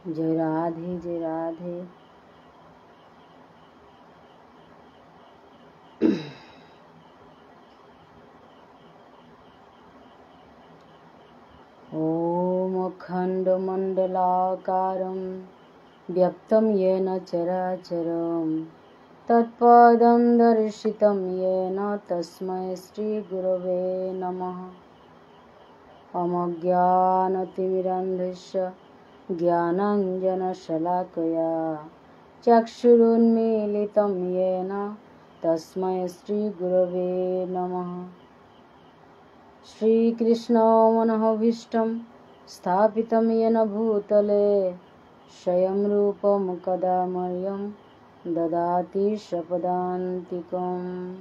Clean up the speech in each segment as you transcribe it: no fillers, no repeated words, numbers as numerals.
जय राधे जय राधे। ॐ अखण्डमण्डलाकारं व्यक्तं येन चराचरं तत्पदं दर्शितं येन तस्मै श्रीगुरवे नमः। अमज्ञानतिमिरान्धस्य ज्ञानाञ्जनशलाकया चक्षुरुन्मीलितं येन तस्मै श्रीगुरवे नमः। श्रीकृष्णमनोभीष्टं स्थापितं येन भूतले स्वयं रूपं कदा मह्यं ददाति स्वपदान्तिकम्।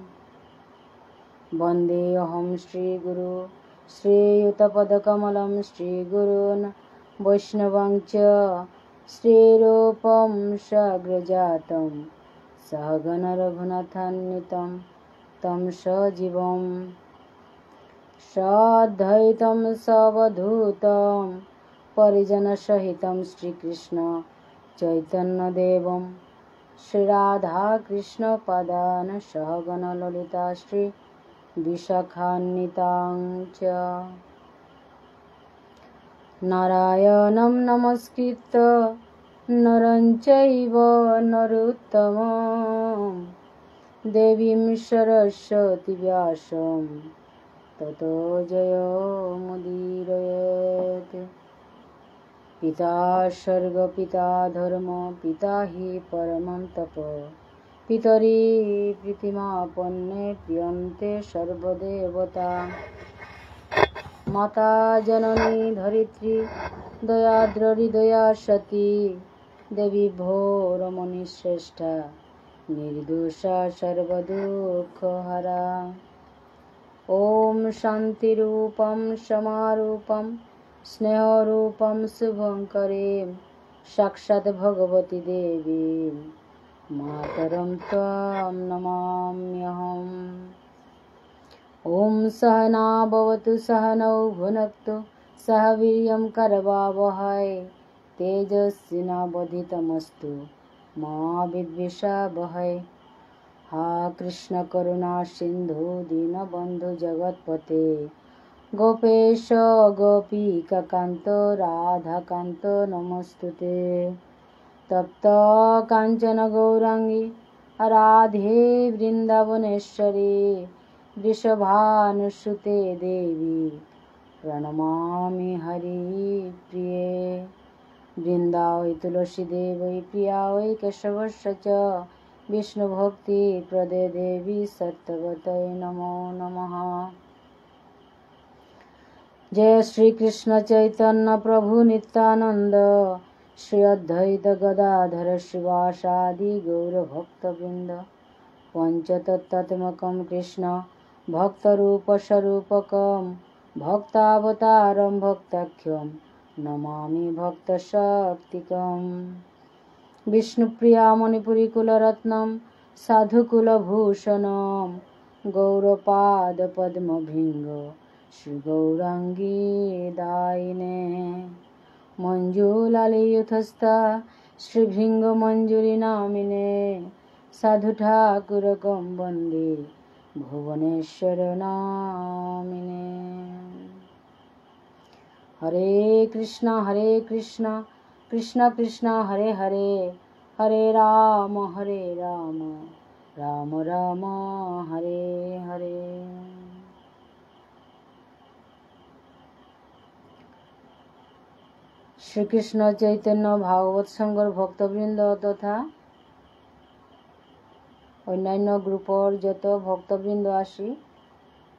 वन्देऽहं श्रीगुरु श्रीयुतपदकमलं श्रीगुरून् वैष्णवांश्च श्रीरूपं साग्रजातं सहगण रघुनाथान्वितं तं सजीवं साद्वैतं सावधूतं परिजनसहितं श्रीकृष्ण चैतन्यदेवं श्रीराधाकृष्णपादान् सहगण ललिता श्री विशाखान्वितां च। नारायणं नमस्कृत्य नरं चैव नरोत्तमं देवीं सरस्वती व्यासं ततो जयमुदीरयेत्। पिता स्वर्ग पिता धर्म पिता हि परमं तप पितरि प्रीतिमापन्ने प्रियन्ते सर्वदेवता। माता जननी धरित्री दयाद्रहृदया सती देवी भोरमणिश्रेष्ठा निर्दोषा सर्वदुःखहरा। ॐ शान्तिरूपं समारूपं स्नेहरूपं शुभङ्करीं साक्षात् भगवती देवीं मातरं त्वां नमाम्यहम्। ॐ सहना भवतु सहनौ भुनक्तु सह वीर्यं करवावहै तेजस्विनावधीतमस्तु मा विद्विषावहै। हा कृष्ण करुणा सिन्धु दीनबन्धु जगत्पते गोपेश गोपिकान्त राधाकान्त नमोस्तुते। तप्त काञ्चन गौराङ्गी राधे वृन्दावनेश्वरी वृषभानुसुते देवी प्रणमामि हरिप्रिये। वृन्दावै तुलसीदेवै प्रिया वै केशवस्य च विष्णुभक्तिप्रदे देवी सत्यवतै नमो नमः। जय श्री कृष्ण चैतन्य प्रभु नित्यानंद श्री अद्वैत गदाधर श्रीवासादि गौरभक्तवृंद। पंचतत्त्वात्मकं कृष्ण भक्तरूपस्वरूपकं भक्तावतारं भक्ताख्यं नमामि भक्तशक्तिकम्। विष्णुप्रिया मणिपुरीकुलरत्नं साधुकुलभूषणं गौरपादपद्मभृङ्ग श्रीगौराङ्गी दायिने। मञ्जुलालियुतस्था श्रीभृङ्गमञ्जुरिनामिने साधुठाकुरकं वन्दे भुवनेश्वरनामिने। हरे कृष्ण कृष्ण कृष्ण हरे हरे हरे राम राम राम हरे हरे। শ্রীকৃষ্ণ চৈতন্য ভাগবত সংঘর ভক্তবৃন্দ তথা অন্যান্য গ্রুপর যত ভক্তবৃন্দ আসি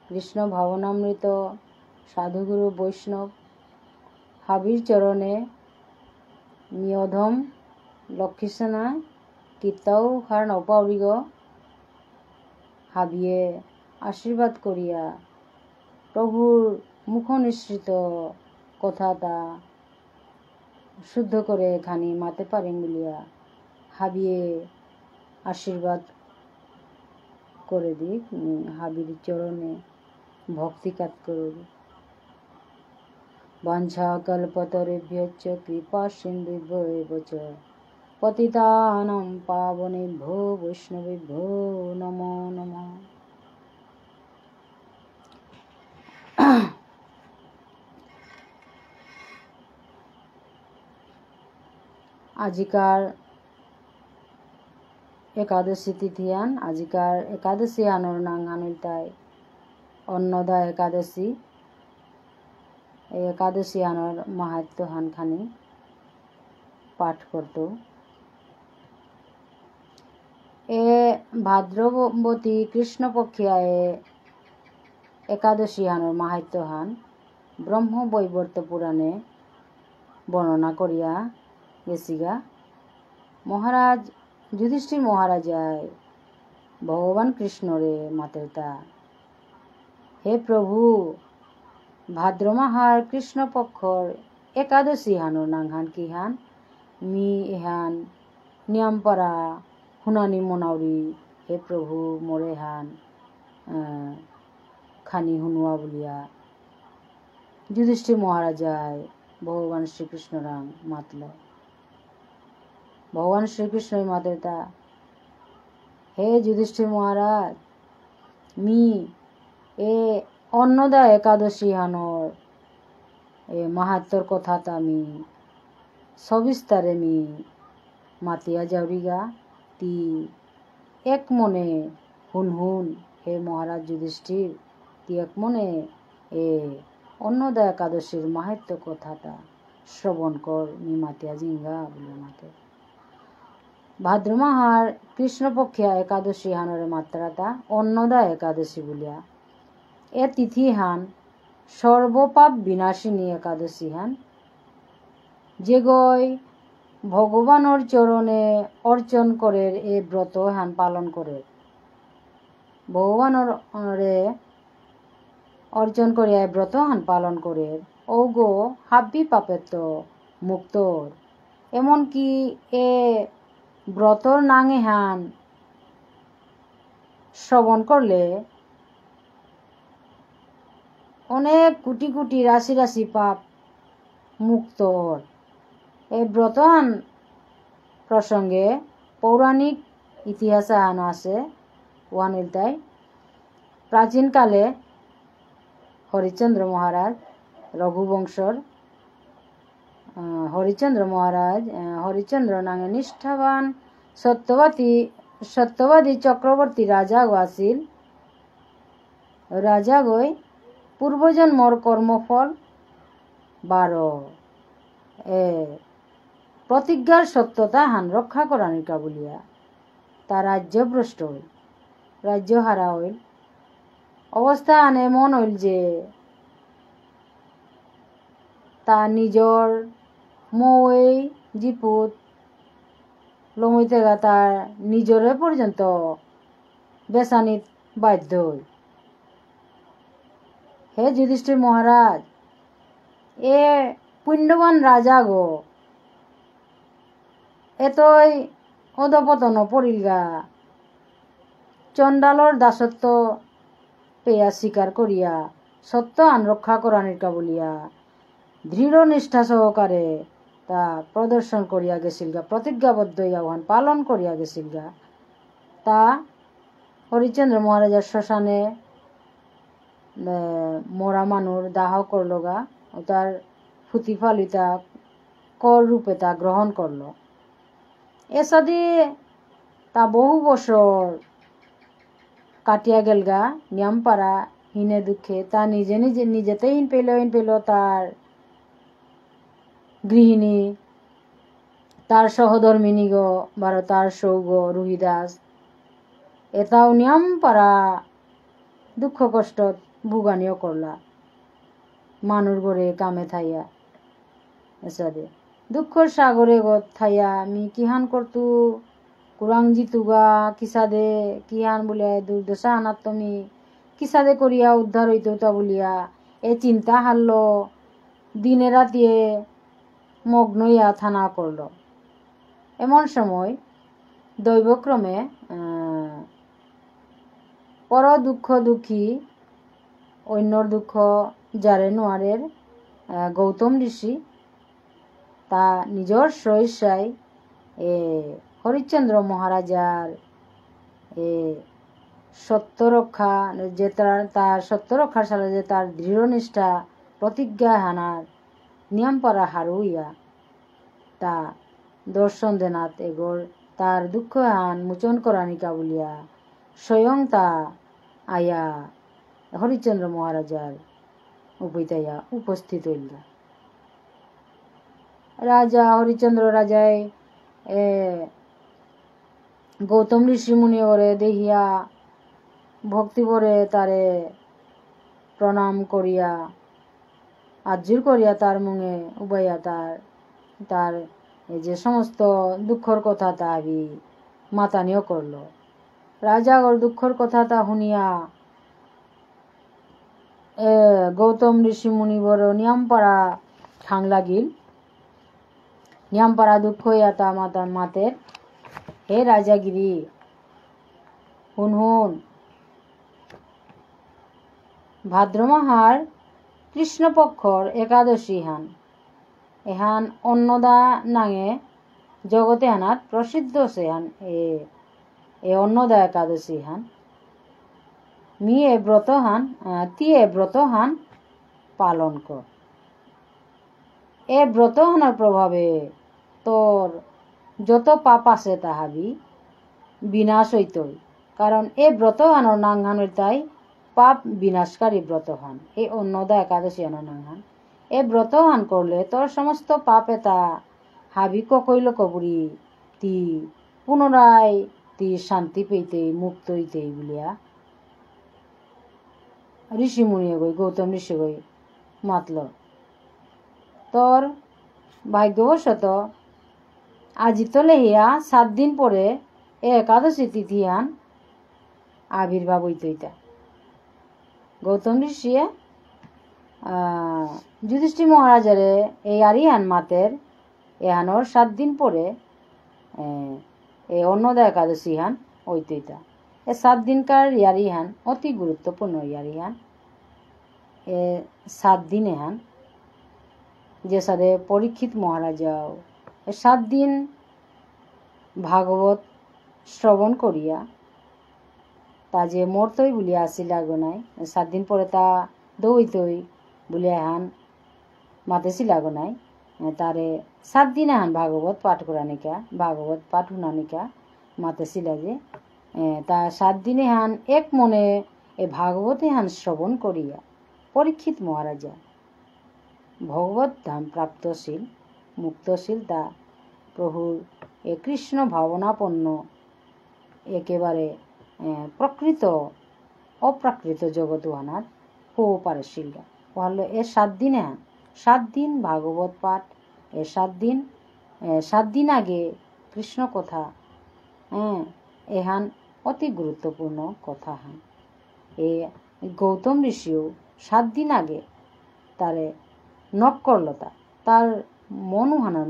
কৃষ্ণ ভাবনামৃত সাধুগুরু বৈষ্ণব হাবির চরণে নিয়ধম লক্ষীসেনা কীর্তাও হার নপাউরিগ হাবিয়ে আশীর্বাদ করিয়া প্রভুর মুখ নিঃসৃত কথাটা শুদ্ধ করে খানি মাতে পারেন বলিয়া হাবিয়ে আশীর্বাদ করে দিক হাবির চরণে ভক্তি কাজ করুক। वाञ्छाकल्पतरुभ्यश्च कृपासिन्धुभ्यो एव च पतितानां पावनेभ्यो वैष्णवेभ्यो नमो नमः। আজিকার একাদশী তিথিয়ান আজিকার একাদশী আনোর নাং আনুলতাই অন্নদা একাদশী। এই একাদশী আনোর মাহাত্ম্য হানখানি পাঠ করত। এ ভাদ্রবতী কৃষ্ণপক্ষিয়া একাদশী আনোর মাহাত্ম্য হান ব্রহ্মবৈবর্ত পুরাণে বর্ণনা করিয়া গেছিগা। মহারাজ যুধিষ্ঠির মহারাজায় ভগবান কৃষ্ণরে মাতেতা, হে প্রভু, ভাদ্র মাহার কৃষ্ণপক্ষর একাদশী হানোর নাংহান কি হান মি এহান নিয়মপারা হুনানি মনাউরি, হে প্রভু মোরে হান খানি হুনুয়া বলিয়া যুধিষ্ঠির মহারাজায় ভগবান শ্রীকৃষ্ণ রাং মাতল। ভগবান শ্রীকৃষ্ণ মাতেতা, হে যুধিষ্ঠির মহারাজ, মি এ অন্নদা একাদশী হানোর এ মাহাত্ম্যর কথাটা আমি সবিস্তারে মি মাতিয়া যাওরিগা, তি এক মনে হুন হুন। হে মহারাজ যুধিষ্ঠির, তি এক মনে এ অন্নদা একাদশীর মাহাত্ম্য কথাটা শ্রবণ কর, মি মাতিয়া জিঙ্গা বলে মাতে। ভাদ্র মাহার কৃষ্ণপক্ষিয়া একাদশী হানোর মাত্রাটা অন্নদা একাদশী বলিয়া। এ তিথি হান সর্বপাপ বিনাশিনী একাদশী হান, যে গয় ভগবানের চরণে অর্চন করে এ ব্রত হান পালন করে। ভগবানের অর্চন করিয়া এ ব্রত হান পালন করে ঔগো হাব্বি পাপের তো মুক্তর। এমনকি এ ব্রতর নাঙে হান শ্রবণ করলে অনেক কোটি কোটি রাশি রাশি পাপ মুক্তর। এই ব্রতহান প্রসঙ্গে পৌরাণিক ইতিহাসে আনো আছে ওয়ানিলতাই। প্রাচীনকালে হরিশ্চন্দ্র মহারাজ রঘুবংশর হরিশ্চন্দ্র নাঙে নিষ্ঠাবান সত্যবাদী চক্রবর্তী রাজা আছিল। রাজা গই পূর্বজন্মর কর্মফল 12 প্রতিজ্ঞার সত্যতা হান রক্ষা করানিকা বলিয়া তা রাজ্য ভ্রষ্ট হইল, রাজ্য হারা হইল। অবস্থা হান এমন হইল যে তা নিজর মৌই জিপুত লমইতে গা তার নিজরে পর্যন্ত বেসানিত বাধ্য হইল। হে যুধিষ্ঠির মহারাজ, এ পুণ্যবান রাজা গো এতই অধপতন পড়িলগা, চণ্ডালর দাসত্ব পেয়া স্বীকার করিয়া সত্য আন রক্ষা করানিকা বলিয়া দৃঢ় নিষ্ঠা সহকারে তা প্রদর্শন করিয়া গেছিলগা, প্রতিজ্ঞাবদ্ধ আহ্বান পালন করিয়া গেছিলগা। তা হরিশ্চন্দ্র মহারাজার শ্মশানে মরা মানুর দাহ করলগা ও তার ফুতিফালিতা কর রূপে তা গ্রহণ করল। এসাদি তা বহু বছর কাটিয়া গেলগা। নিয়মপাড়া হিনে দুঃখে তা নিজেতে হিন পেল তার গৃহিণী, তার সহধর্মিনী গো বারো তার সৌগ রুহিদাস এটাও নিয়মপাড়া দুঃখ কষ্ট ভুগানিও করলা মানুর গড়ে কামে থাইয়া। এসাদে দুঃখর সাগরে গত থাইয়া আমি কিহান করতু কুরাং জিতুগা কিসাদে কিহান বলে দুর্দশা আনাত তুমি কিসাদে করিয়া উদ্ধার হইতে তা বলিয়া এ চিন্তা হারল, দিনে রাতিয়ে মগ্ন ইয়া থানা করল। এমন সময় দৈবক্রমে পর দুঃখ দুঃখী অন্যর দুঃখ যারে নোয়ারের গৌতম ঋষি তা নিজর স্বইচ্ছায় হরিশ্চন্দ্র মহারাজার সত্য রক্ষা যে তার সত্য রক্ষার সাথে যে তার দৃঢ়নিষ্ঠা প্রতিজ্ঞা হানার নিয়ম পারা হারুইয়া তা দর্শন দেনাত এগোর তার দুঃখ হান মোচন করানিকা বলিয়া স্বয়ং তা আয়া হরিশ্চন্দ্র মহারাজার উপইতাইয়া উপস্থিত হইল। রাজা হরিশ্চন্দ্র রাজায় গৌতম ঋষি মুনি ওরে দেখিয়া ভক্তি ভরে তারে প্রণাম করিয়া আজ্জুর করিয়া তার মুখে উবাইয়া তার যে সমস্ত দুঃখর কথা তা মাতানিও করল। রাজা ওর দুঃখর কথা তা শুনিয়া গৌতম ঋষি মুনি বড় নিয়মপাড়া ঠাং লাগিল। নিয়মপাড়া দুঃখ হইয়া তা মাতের, হে রাজাগিরি হুন হুন, ভাদ্র মাহার কৃষ্ণপক্ষর একাদশী হান, এহান অন্নদা নাঙে জগতে হানাত প্রসিদ্ধ সেহান এ অন্নদা একাদশী হান। তি এ ব্রত হান পালন কর। এ ব্রত হানার প্রভাবে তোর যত পাপ আছে তাহাবি বিনাশ হইতই, কারণ এ ব্রত হানোর নাংহানোর তাই পাপ বিনাশকারী ব্রত হান, এই অন্নদা একাদশী হানোর নাংহান। এ ব্রত হান করলে তোর সমস্ত পাপ এটা হাবি ককইল কবুরি তি পুনরায় তি শান্তি পেইতেই মুক্ত হইতেই বলিয়া ঋষি মুনিয়ে গই গৌতম ঋষি গই মাতল। তোর ভাগ্যবশত আজি তো লেহিয়া 7 দিন পরে এ একাদশী তিথি হান আবির্ভাব হইতইতা। গৌতম ঋষিয়ে যুধিষ্ঠির মহারাজারে এই আরিহান মাতের এহানোর 7 দিন পরে এই অন্নদা একাদশী হান হইতইতা। এ 7 দিনকার ইয়ারিহান অতি গুরুত্বপূর্ণ ইয়ারিহান। এ 7 দিন এহান যে সাথে পরীক্ষিত মহারাজাও 7 দিন ভাগবত শ্রবণ করিয়া তা যে মরতই বলিয়া আসিল আগনায়, 7 দিন পরে তা দৌইতই বলিয়া হান মাতেছিল আগনায়, তারে 7 দিন হান ভাগবত পাঠ করানিকা ভাগবত পাঠ শুনানিকা মাতেছিল যে তা 7 দিনে হান এক মনে এ ভাগবতে হান শ্রবণ করিয়া পরীক্ষিত মহারাজা ভগবত ধাম প্রাপ্তশীল মুক্তশীল তা প্রভুর এ কৃষ্ণ ভাবনাপন্ন একেবারে প্রকৃত অপ্রাকৃত জগৎ হানার হো পারশীল হলো। এ 7 দিনে হান 7 দিন ভাগবত পাঠ, এ 7 দিন আগে কৃষ্ণ কথা এহান অতি গুরুত্বপূর্ণ কথা হান। এ গৌতম ঋষিও 7 দিন আগে তারে নক করল তার মনুহানার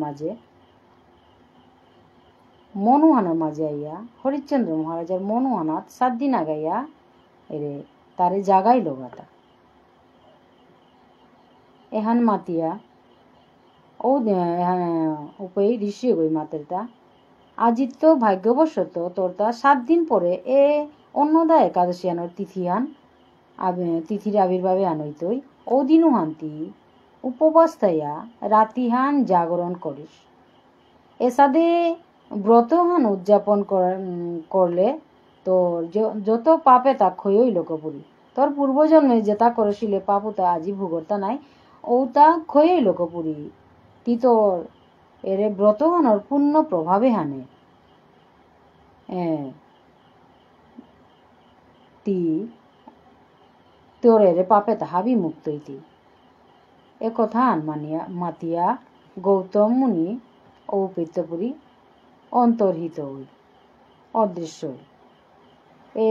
মাঝে আইয়া হরিশ্চন্দ্র মহারাজার মনুহানাত 7 দিন আগাইয়া এরে তারে জাগাই লোগাতা এহান মাতিয়া ও উপই ঋষি গই মাতেরটা আজিত ভাগ্যবশত তোরটা 7 দিন পরে এ অন্নদা একাদশী আনোর তিথির আবির্ভাবে আনইতই ও দিনু হান্তি উপবাস থাইয়া রাতিহান জাগরণ করিস। এ সাদে ব্রতহান উদযাপন করলে তোর যত পাপে তা ক্ষয়ই লোকপুরি, তোর পূর্বজন্মে যেটা করেছিলে পাপু তা আজি ভুগরতা নাই ও তা ক্ষয়ই লোকপুরি তি তোর এরে ব্রতহানোর পূর্ণ প্রভাবে হানে তি তোর এরে পাপে তাহাবি মুক্ত হইতি। এ কথা মাতিয়া গৌতম মুনি ঔপিত্যপুরী অন্তর্হিত হই অদৃশ্য হই। এ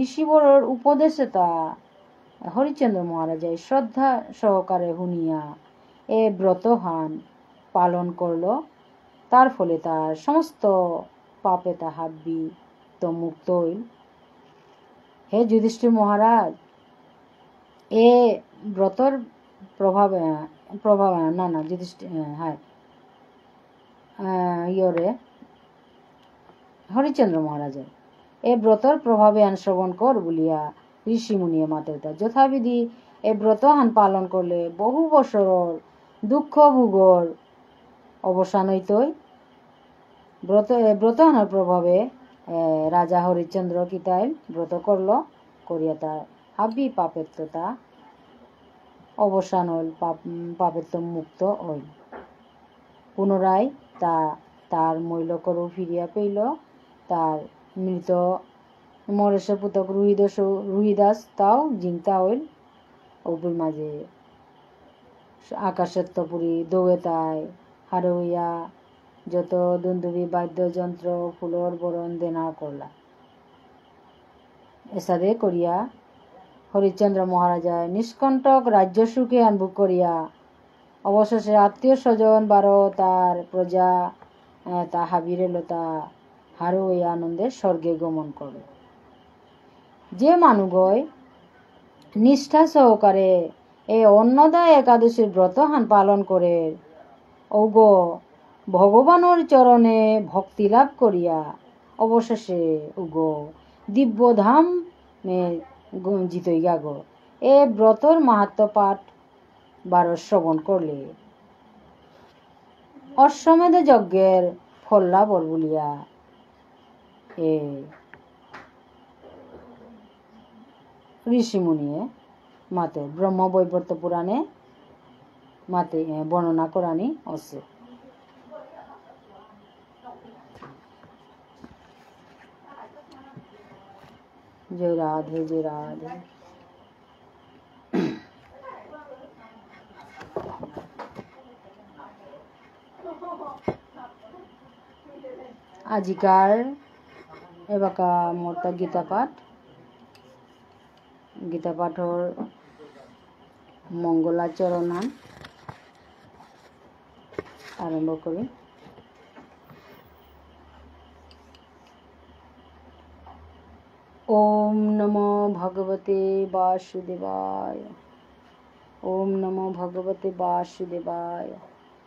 ঋষিবরের উপদেশে তা হরিশ্চন্দ্র মহারাজায় শ্রদ্ধা সহকারে শুনিয়া এ ব্রতহান পালন করল। তার ফলে তার সমস্ত পাপে তাহাবি তো মুক্ত হইল। হে যুধিষ্ঠির মহারাজ, এ ব্রতর প্রভাবে প্রভাব না না যুধিষ্ঠির হ্যাঁ ইয়রে হরিচন্দ্র মহারাজের এ ব্রতর প্রভাবে আন শ্রবণ কর বলিয়া ঋষি মুনিয়ে মাতৃতা যথাবিধি এ ব্রত হান পালন করলে বহু বছর দুঃখ ভোগর অবসান হইতই। ব্রত হানার প্রভাবে রাজা হরিচন্দ্র কিতাইল ব্রত করল, করিয়া তার হাবি পাপেত্রতা অবসান হইল, পাপেত্র মুক্ত হইল। পুনরায় তার মৈলকরও ফিরিয়া পেল। তার মৃত মরেশের পুতক রুহিদাস তাও জিংতা হইল। ওপর মাঝে আকাশের তপুরি দৌড়ে তাই হারে হইয়া যত দুন্দুবি বাদ্যযন্ত্র ফুলর বরণ দেনা করলা। এসাদে করিয়া হরিচন্দ্র মহারাজা নিষ্কণ্টক রাজ্য সুখে আনভোগ করিয়া অবশেষে আত্মীয় স্বজন বারো তার প্রজা তা হাবিরে লতা হারো হইয়া আনন্দে স্বর্গে গমন করে। যে মানুগয় নিষ্ঠা সহকারে এই অন্নদায় একাদশীর ব্রত হান পালন করে ওগ ভগবানের চরণে ভক্তি লাভ করিয়া অবশেষে উগ দিব্যধাম জিতই গাগ। এ ব্রতর মাহাত্ম পাঠ 12 শ্রবণ করলে অশ্বমেধ যজ্ঞের ফল লাভ বলিয়া এ ঋষি মুনিয়ে মাতে ব্রহ্ম বৈবর্ত পুরাণে মাতে বর্ণনা করানি আছে। জয় রাধে জয় রাধে। আজিকার এবাকা মোরটা গীতা পাঠর মঙ্গলাচরণ আরম্ভ করি। ওম নমো ভগবতে বাসুদেবায়। ওম নমো ভগবতে বাসুদেবায়।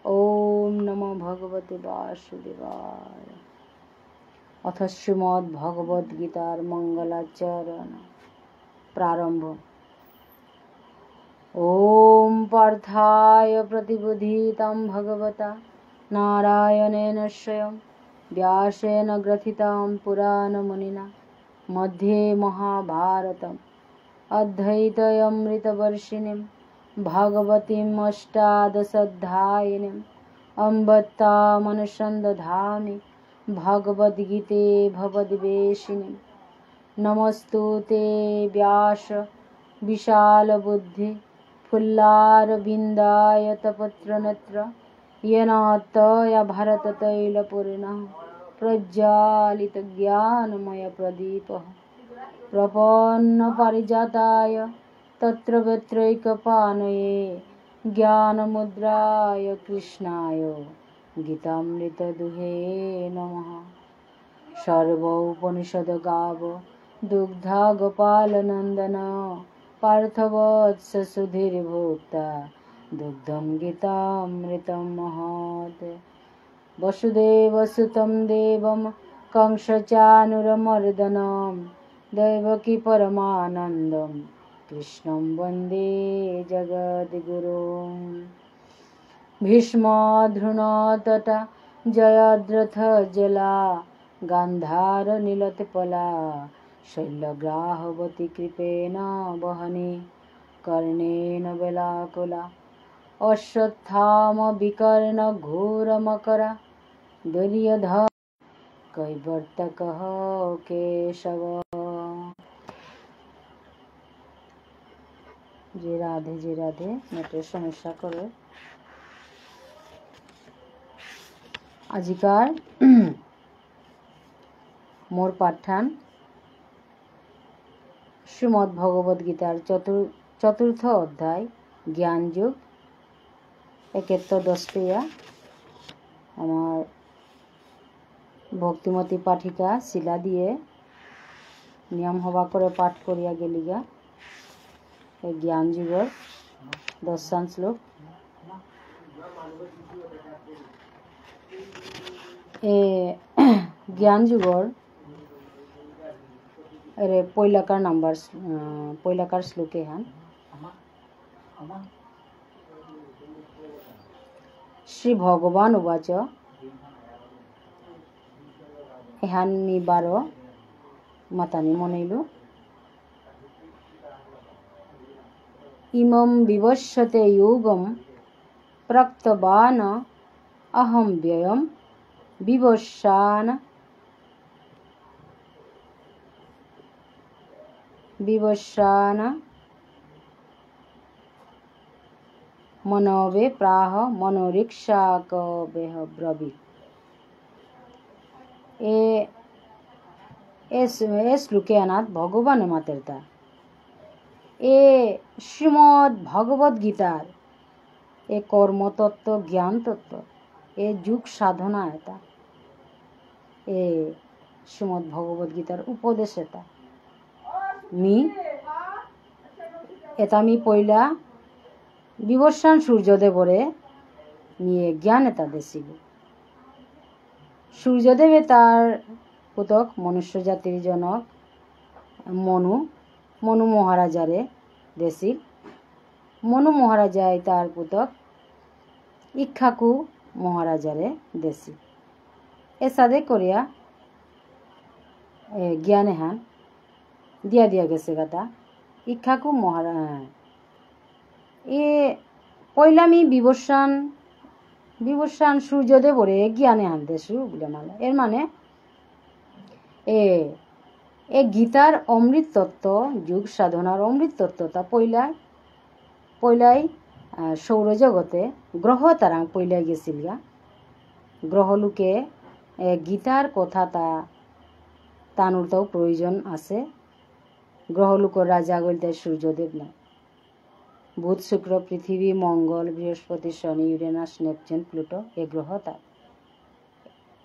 ওম নমো ভগবতে বাসুদেবায়। অথ শ্রীমদ্ ভগবদ গীতার মঙ্গলাচরণ প্রারম্ভ। ওম পার্থায় প্রতিবুধিতং ভগবতা নারায়ণেন স্বয়ং ব্যাসেন গ্রথিতং পুরাণমুনিনা मध्ये महाभारतम् अद्वैतामृतवर्षिणीं भगवतीम् अष्टादशाध्यायिनीम् अम्ब तामनुसन्दधामि भगवद्गीते भवद्वेषिणीम्। नमस्तुते व्यास विशालबुद्धि फुल्लारविन्दायतपत्रनेत्र येन त्वया भारततैलपूर्णः प्रज्वालितज्ञानमयप्रदीपः प्रपन्नपारिजाताय तत्रैकपाणये ज्ञानमुद्राय कृष्णाय गीतामृतदुहे नमः। सर्वोपनिषद्गाव दुग्धा गोपालनन्दन पार्थवत्स सुधीर्भोक्ता दुग्धं गीतामृतं महत्। वसुदेवसुतं देवं कंसचाणूरमर्दनं दैवकी परमानन्दं कृष्णं वन्दे जगद्गुरुं। भीष्मद्रोणतटा जयद्रथजला गान्धारनीलोत्पला शैलग्राहवती कृपेण वहने कर्णेन वेलाकुला अश्वत्थामविकर्णघोरमकरा दर्यधर कैवर्तकः केशव। যে রাধে নেটের সমস্যা করে। আজিকার মোর পাঠান শ্রীমদ্ ভগবদ গীতার চতুর্থ অধ্যায় জ্ঞান যুগ 71 পেয়া আমার ভক্তিমতী পাঠিকা শিলা দিয়ে নিয়ম হবা করে পাঠ করিয়া গেলিগা এই জ্ঞান যুগর 10 শ্লোক। এ জ্ঞান যুগৰ এৰে পৈলাকাৰ শ্লোকে হান শ্ৰী ভগৱান উবাচ এহান মি 12 মাতানি মনেইলো ইমম বিবশ্যতে যোগম প্রক্তবান অহম ব্যয়ম বিবস্বান মনোবে প্রাহ মনোরিক্ষাকবেহ ব্রবীত এ শ্লোকে আনাত ভগবানে মাতেরতা এ শ্রীমদ্ ভগবত গীতার এ কর্মতত্ত্ব জ্ঞান তত্ত্ব এ যুগ সাধনা এটা এ শ্রীমদ্ ভগবত গীতার উপদেশ এটা মি পয়লা বিবস্বান সূর্যদেবরে নিয়ে জ্ঞান এটা দিছিল সূর্যদেবে তার পুতক মনুষ্য জাতির জনক মনু মহারাজারে দেছিল মনু মহারাজায় তার পুতক ইক্ষাকু মহারাজারে দেছিল এ সাদে করিয়া জ্ঞানে হান দিয়া গেছে গাতা ইক্ষাকু মহারাজ এ পয়লামি বিবস্বান সূর্যদেবরে জ্ঞানে হান দেশু বলে মালা এর মানে এ গীতার অমৃত তত্ত্ব যুগ সাধনার অমৃত তত্ত্বটা পয়লাই সৌরজগতে গ্রহ তারাং পয়লাই গেছিল গা গ্রহলোকে গীতার কথাটা তানুরটাও প্রয়োজন আছে গ্রহলোকের রাজা বলতে সূর্যদেব না বুধ শুক্র পৃথিবী মঙ্গল বৃহস্পতি শনি ইউরেনাস নেপচুন প্লুটো এ গ্রহ তা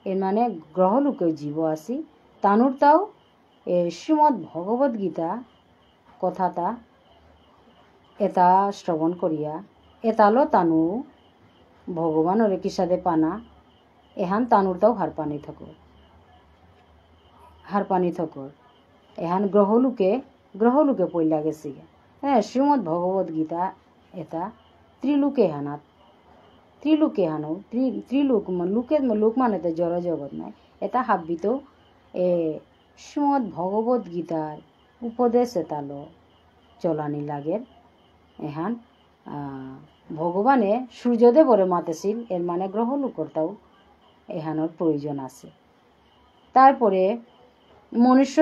এর মানে গ্রহলোকে জীব আসি তানুরটাও এ শ্রীমদ্ ভগবত গীতা কথাটা এটা শ্রবণ করিয়া এতালো তানু ভগবানরে কিসাদে পানা এহান তানুরটাও হার পানি থকর এহান গ্রহলোকে পইলা গেছি হ্যাঁ শ্রীমদ্ ভগবত গীতা এটা ত্রিলোকে হানো ত্রিলোক লোক মানে তো জড় জগৎ নাই এটা হাব্বিত এ শ্রীমদ্ ভগবত গীতার উপদেশ এতালো চলানি লাগের এহান ভগবানে সূর্যদেবরে মাতেছিল এর মানে গ্রহলোকরটাও এহানোর প্রয়োজন আছে তারপরে মনুষ্য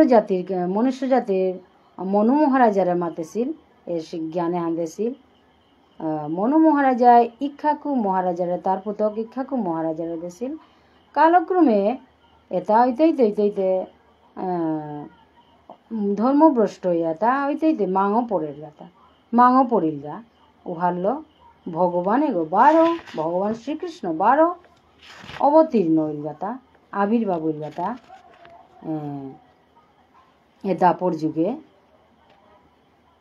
জাতির মনু মহারাজারে মাতেছিল এর জ্ঞানে হান্দেছিল মনু মহারাজায় ইক্ষাকু মহারাজারে তার পুতক ইক্ষাকু মহারাজারে দেছিল কালক্রমে এটা হইতে ধর্মভ্রষ্ট হইয়া তা হইতে মাঙো পড়িল গা উহারল ভগবানে ভগবান শ্রীকৃষ্ণ 12 অবতীর্ণ হইল গাতা আবির্ভাব হইল গাতা এ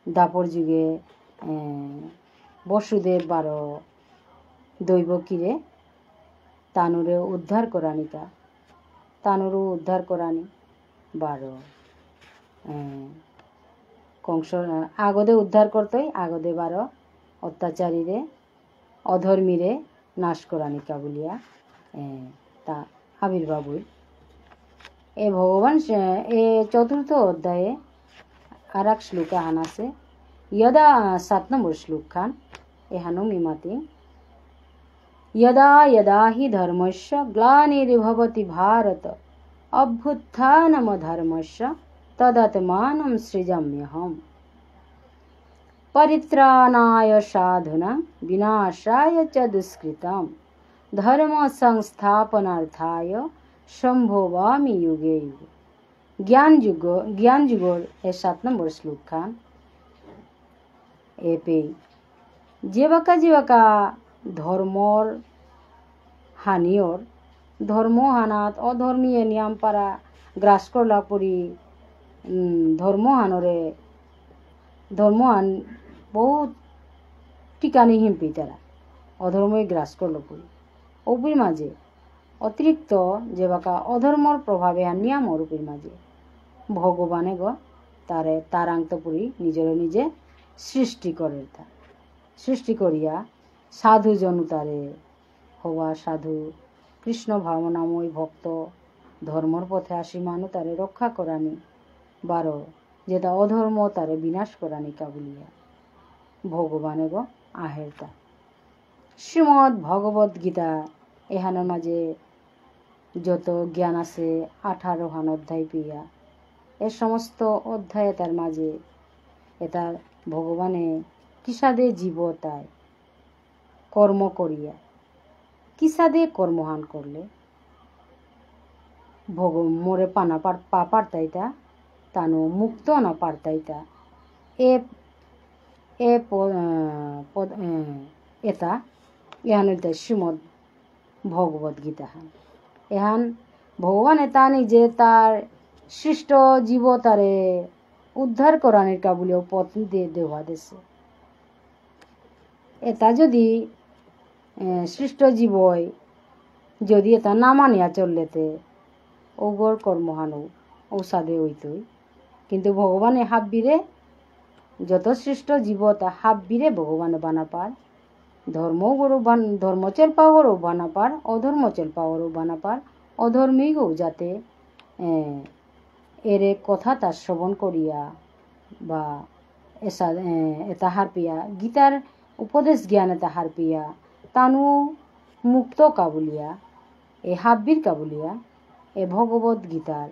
দাপর যুগে বসুদেব 12 দৈবকীরে তানুরে উদ্ধার করানিকা তানুরু উদ্ধার করানি 12 কংস আগদে উদ্ধার করতই আগদে 12 অত্যাচারীরে অধর্মীরে নাশ করানিকা বলিয়া তা আবির্ভাব হইল এ ভগবান এ চতুর্থ অধ্যায়ে আর এক শ্লোক হান আছে यदा 7 নম্বর শ্লোক খান এহানো মিমাতি यदा यदा हि धर्मस्य ग्लानिर्भवति भारत अभ्युत्थानमधर्मस्य तदात्मानं सृजाम्यहम् परित्राणाय साधूनां विनाशाय च दुष्कृतां धर्म संस्थापनार्थाय সম্ভবামি যুগে জ্ঞান যুগর এ 7 নম্বর শ্লোক খান এপে যেবাকা ধর্মর ধর্ম হানাত অধর্মীয় নিয়ম পারা গ্রাস করলা পরি ধর্মহান বহুত টিকানি হিম্পি তারা অধর্মই গ্রাস করলো পুরি ওপির মাঝে অতিরিক্ত যে বাকা অধর্মর প্রভাবে আনিয়া মরুপির মাঝে ভগবানে গ তারে তারান্ত পুরি নিজের নিজে সৃষ্টি করে সৃষ্টি করিয়া সাধু জনু তারে হওয়া সাধু কৃষ্ণ ভাবনাময় ভক্ত ধর্মর পথে আসি মানু তারে রক্ষা করানি বারো যেটা অধর্ম তারে বিনাশ করানি কাবুলিয়া ভগবানে গ আহেরতা শ্রীমদ ভগবত গীতা এহানোর মাঝে যত জ্ঞান আছে 18 অধ্যায় পিয়া এর সমস্ত অধ্যায় তার মাঝে এটা ভগবানে কিসাদে জীবতায় কর্ম করিয়া কিসাদে কর্মহান করলে মোরে পানা পা পারতাইতা তানো মুক্ত না পারতাইতা এটা এহান শ্রীমদ ভগবত গীতা হান এহান ভগবান এটা নিজে তার সৃষ্ট জীব তারে উদ্ধার করানির কাবুলিও পথ দেওয়া দেশে এটা যদি সৃষ্ট জীবই যদি এটা না মানিয়া চললেতে ওগর কর্মহানও ঔষাধে হইতই কিন্তু ভগবানে হাব্বিরে যত সৃষ্ট জীব তা হাব্বিরে ভগবানে বানাপার ধর্ম চল পাওয়ারও বানাপার অধর্ম চল পাওয়ারও বানাপার অধর্মীও যাতে এরে কথা তার শ্রবণ করিয়া বা তাহার পিয়া গীতার উপদেশ জ্ঞানে তাহার পিয়া তানু মুক্ত কাবুলিয়া এ হাব্বির কাবুলিয়া এ ভগবত গীতার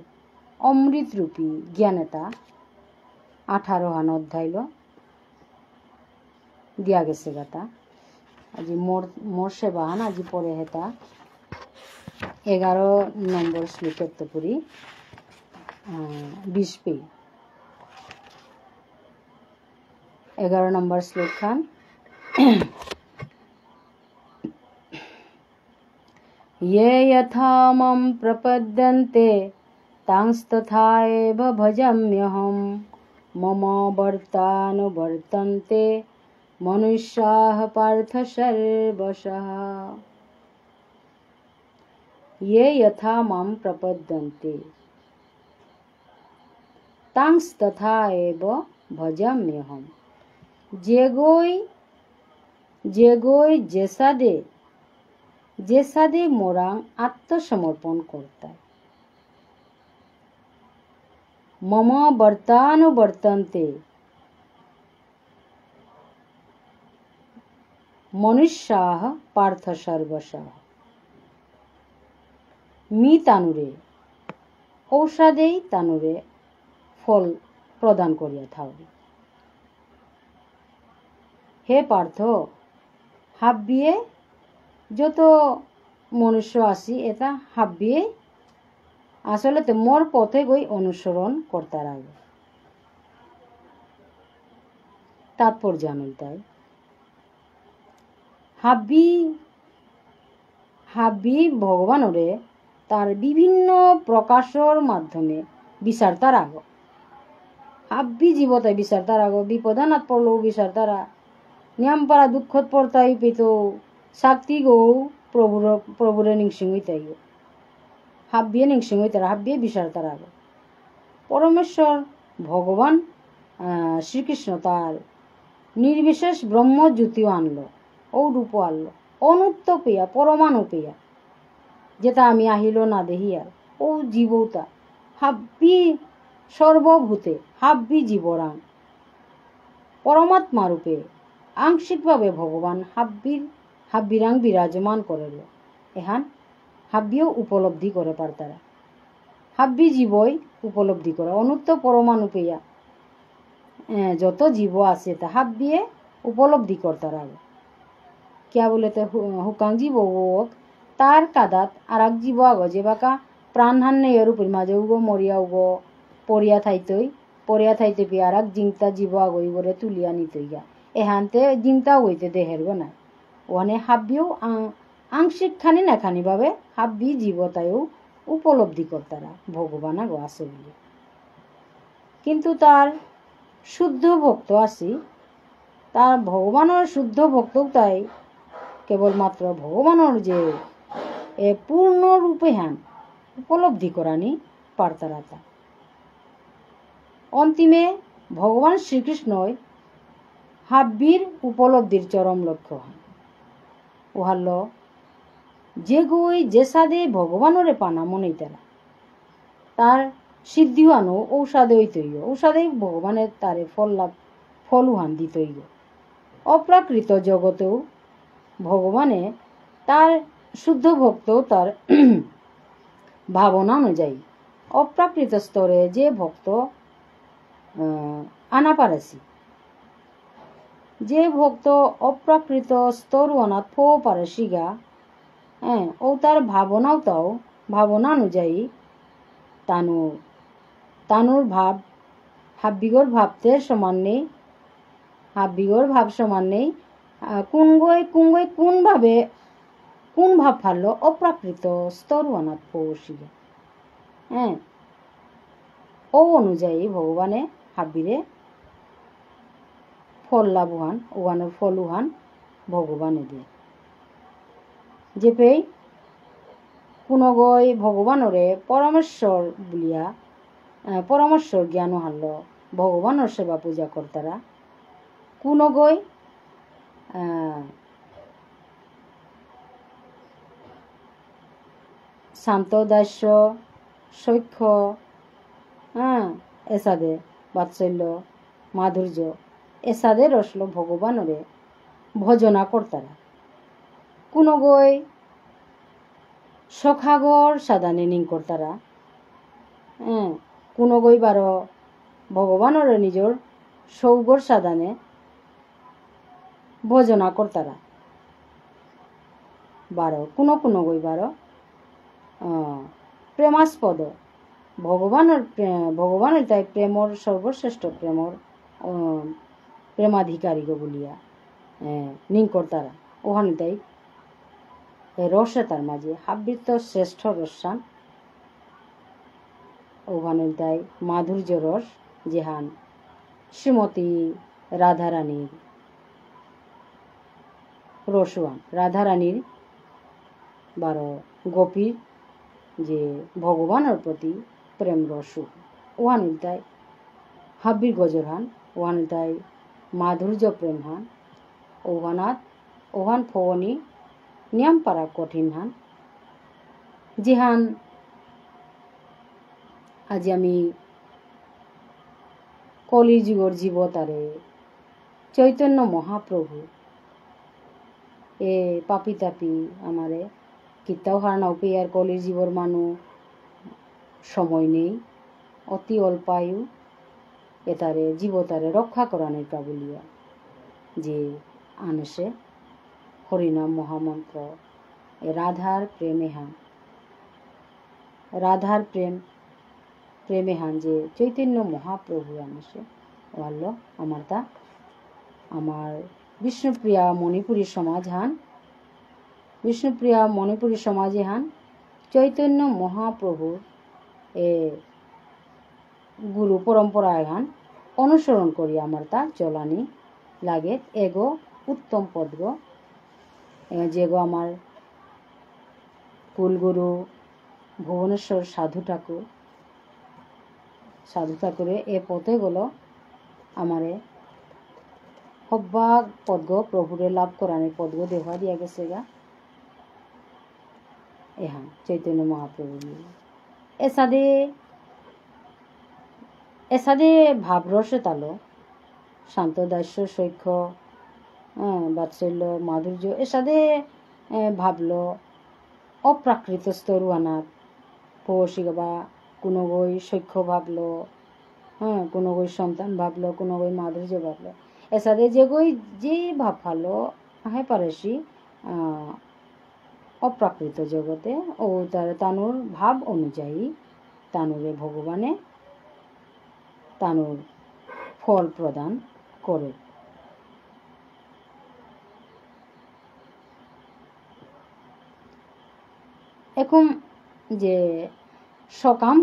অমৃত রূপী জ্ঞানেতা 18 অধ্যায় দিয়া গেছে গাতা আজি মোর সেবাহান আজি পরে হেতা 11 নম্বর শ্লোকের তো পুরি 20 পে 11 নম্বর শ্লোক খান ये यथा मम प्रपद्यन्ते तांस्तथा एव भजाम्यहम् मम वर्तानुवर्तन्ते मनुष्याः पार्थ सर्वशः ये यथा मम प्रपद्यन्ते तांस्तथा एव भजाम्यहम् যে গই যে সাদে মোরাং আত্মসমর্পণ করতায় মম বর্তানুবর্তন্তে মনুষ্যাহ পার্থ সর্বশঃ মি তানুরে ঔষধেই তানুরে ফল প্রদান করিয়া থাকবে হে পার্থ হাব্বিয়ে যত মনুষ্য আসি এটা হাব্বিয়ে আসলে তো মোর পথে গই অনুসরণ করতার আগে তাৎপর্য জানেন তাই হাব্বি ভগবানরে তার বিভিন্ন প্রকাশর মাধ্যমে বিচার তার আগ হাব্বি জীবতায় বিচার তার আগ বিপদানাত পড়লেও বিচার তারা নিয়ম পারা দুঃখত পড়তাই পেত শাক্তি গো প্রভুরে নিংসিংই তাই হাব্বিয়ে নিংসিংই তারা হাব্বিয়ে বিচার তার আগ পরমেশ্বর ভগবান শ্রীকৃষ্ণ তার নির্বিশেষ ব্রহ্মজ্যোতিও আনলো ও রূপ আনলো অনুত্ত পেয়া পরমাণু পেয়া যেটা আমি আহিল না দেহিয়া ও জীবতা হাব্বি সর্বভূতে হাব্বি জীবরাং পরমাত্মা রূপে আংশিকভাবে ভগবান হাব্বিরাং বিরাজমান করেল এহান হাব্বিও উপলব্ধি করে পারতারা হাব্বি জীবই উপলব্ধি করে অনুত্ত পরমাণু পেয়া যত জীব আছে তা হাব্বিয়ে উপলব্ধি করতারা কিয়া বলে তো হুকাং জীব তার কাদাত আর এক জীব আগ যে বাকা প্রাণ হান্নে এর উপর মাঝে উগো মরিয়া উগো পরিয়া থাইতে পি আর এক জিংতা জীব আগই বলে তুলিয়া নিতে গিয়া এহানতে জিংতা হইতে দেহের গো না ওখানে হাব্বিও আংশিক খানি না খানি ভাবে হাব্বি জীবতায়ও উপলব্ধি করতারা ভগবান আগো আছে বলে কিন্তু তার শুদ্ধ ভক্ত আছি তার ভগবানের শুদ্ধ ভক্ত তাই কেবলমাত্র ভগবানের যে পূর্ণরূপে হ্যান উপলব্ধি করানি পারতারাতা। অন্তিমে ভগবান শ্রীকৃষ্ণই হাব্বির উপলব্ধির চরম লক্ষ্য হন। ওহাল যে গই যে সাদে ভগবানরে পানা মনেইতারা তার সিদ্ধি হানো ঔষধে হইতই, ঔষধেই ভগবানের তারে ফল উহান দিতই। অপ্রাকৃত জগতেও ভগবানে তার শুদ্ধ ভক্ত তার ভাবনা অনুযায়ী অপ্রাকৃত স্তরে যে ভক্ত আনা পারেছি, যে ভক্ত অপ্রাকৃত স্তর অনাথ ফো পারেছি গা, হ্যাঁ, ও তার ভাবনাও তাও ভাবনা অনুযায়ী তানুর ভাব হাব্বিগর ভাবতে সমান নেই, হাব্বিগর ভাব সমান নেই। কোন ভাব ফাললো অপ্রাকৃত স্তর অনাথ ফোসিগা, হ্যাঁ, ও অনুযায়ী ভগবানে হাব্বিরে ফল লাভ উহান, উহানের ফল উহান ভগবানে দিয়ে যে পেই কোনো গই ভগবানরে পরমেশ্বর বলিয়া পরমেশ্বর জ্ঞান হারল ভগবানের সেবা পূজা করতারা। কোনো গই শান্ত দাস্য সৈক্ষ, হ্যাঁ, এসাদে বাৎসল্য মাধুর্য এসাদে রসল ভগবানরে ভজনা করতারা। কোনো গই সখাগর সাদানে নিং করতারা, হ্যাঁ, কোনো গই বারো ভগবানরে নিজর সৌগর সাদানে ভজনা করতারা। বারো কোনো গই বারো প্রেমাস্পদ ভগবানের তাই প্রেমর সর্বশ্রেষ্ঠ প্রেমাধিকারী গো বলিয়া নিং করতারা। ওখানে তাই রসে তার মাঝে হাব্বির তো শ্রেষ্ঠ রসান, ওখানে তাই মাধুর্য রস যেহান শ্রীমতী রাধারানীর রসুয়ান, রাধারানীর বারো গোপীর যে ভগবানের প্রতি প্রেম রসু ওহান তাই হাব্বির গজর হান, ওহান তাই মাধুর্য প্রেম হান, ওহান ফোনি নিয়ম পারা কঠিন হান। যেহান আজ আমি কলিযুগর জীবতারে চৈতন্য মহাপ্রভু এ পাপি তাপি আমারে কিতাও হারানাও পেয়ার কলির জীবর মানু সময় নেই, অতি অল্পায়ু এতারে জীবতারে রক্ষা করানের কাবুলিয়া যে আনসে হরিনাম মহামন্ত্র রাধার প্রেমে হান, রাধার প্রেমে হান যে চৈতন্য মহাপ্রভু আনসে ওয়াল্ল আমার বিষ্ণুপ্রিয়া মণিপুরী সমাজ হান, বিষ্ণুপ্রিয়া মণিপুরী সমাজে হান চৈতন্য মহাপ্রভুর গুরু পরম্পরায় হান অনুসরণ করি আমার তা চলানি লাগে এগো উত্তম পদ্গ যেগো আমার কুলগুরু ভুবনেশ্বর সাধু ঠাকুরে এ পথে গেল আমারে হব্বাগ পদ্গ প্রভুরে লাভ করানের পদ্গ দেওয়া দিয়া গেছে গা এহান চৈতন্য মহাপ্রভু এসাদে ভাবরসে তালো শান্ত দাস্য সৈক্ষ, বাৎসল্য মাধুর্য এসাদে ভাবলো অপ্রাকৃত স্তরু আনাত পৌষিক বা কোনো গই সৈক্ষ ভাবলো, হ্যাঁ, কোনো গই সন্তান ভাবলো, কোনো গই মাধুর্য ভাবলো। এসাদে যে গই যে ভাব ফালো হে পারেছি অপ্রাকৃত জগতে ও তার তানুর ভাব অনুযায়ী তানুরে ভগবানে তানুর ফল প্রদান করে। এখন যে সকাম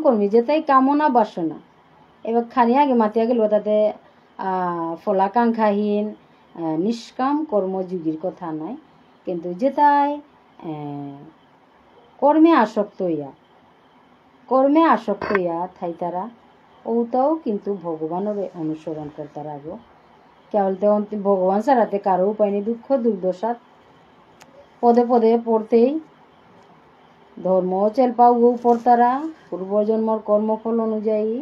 কর্মী যেটাই কামনা বাসনা এবার খানি আগে মাতিয়া গেল তাতে ফলাকাঙ্ক্ষাহীন নিষ্কাম কর্মযোগীর কথা নাই, কিন্তু যেটাই কর্মে আসক্ত হইয়া থাই তারা ওটাও কিন্তু ভগবানের অনুসরণ করতে রাখবো। কেবল তো ভগবান ছাড়াতে কারো উপায় নেই। দুঃখ দুর্দশা পদে পদে পড়তেই ধর্ম চেলপাও পড়তারা পূর্বজন্মর কর্মফল অনুযায়ী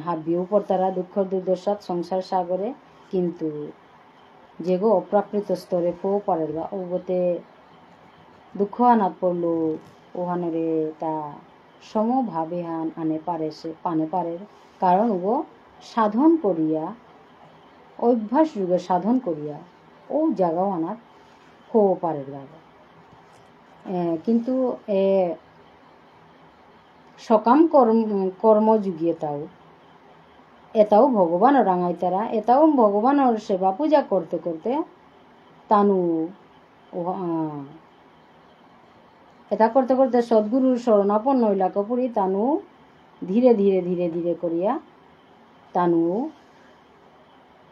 হাবিয়েও পড়তারা দুঃখ দুর্দশা সংসার সাগরে। কিন্তু যেগো অপ্রাকৃত স্তরে পো পারের বা ওগতে দুঃখ আনাত পড়লো ওহানরে তা সমভাবে আনে পারে সে পানে পারে, কারণ ও সাধন করিয়া অভ্যাস যুগে সাধন করিয়া ও জায়গাও আনার হো পারের গাবে। কিন্তু সকাম এটাও ভগবান রাঙাই তারা এটাও ভগবানের সেবা পূজা করতে করতে তানু এটা করতে করতে সদ্গুরুর শরণাপন্ন হইলাকে পড়ি তানু ধীরে ধীরে ধীরে ধীরে করিয়া তানু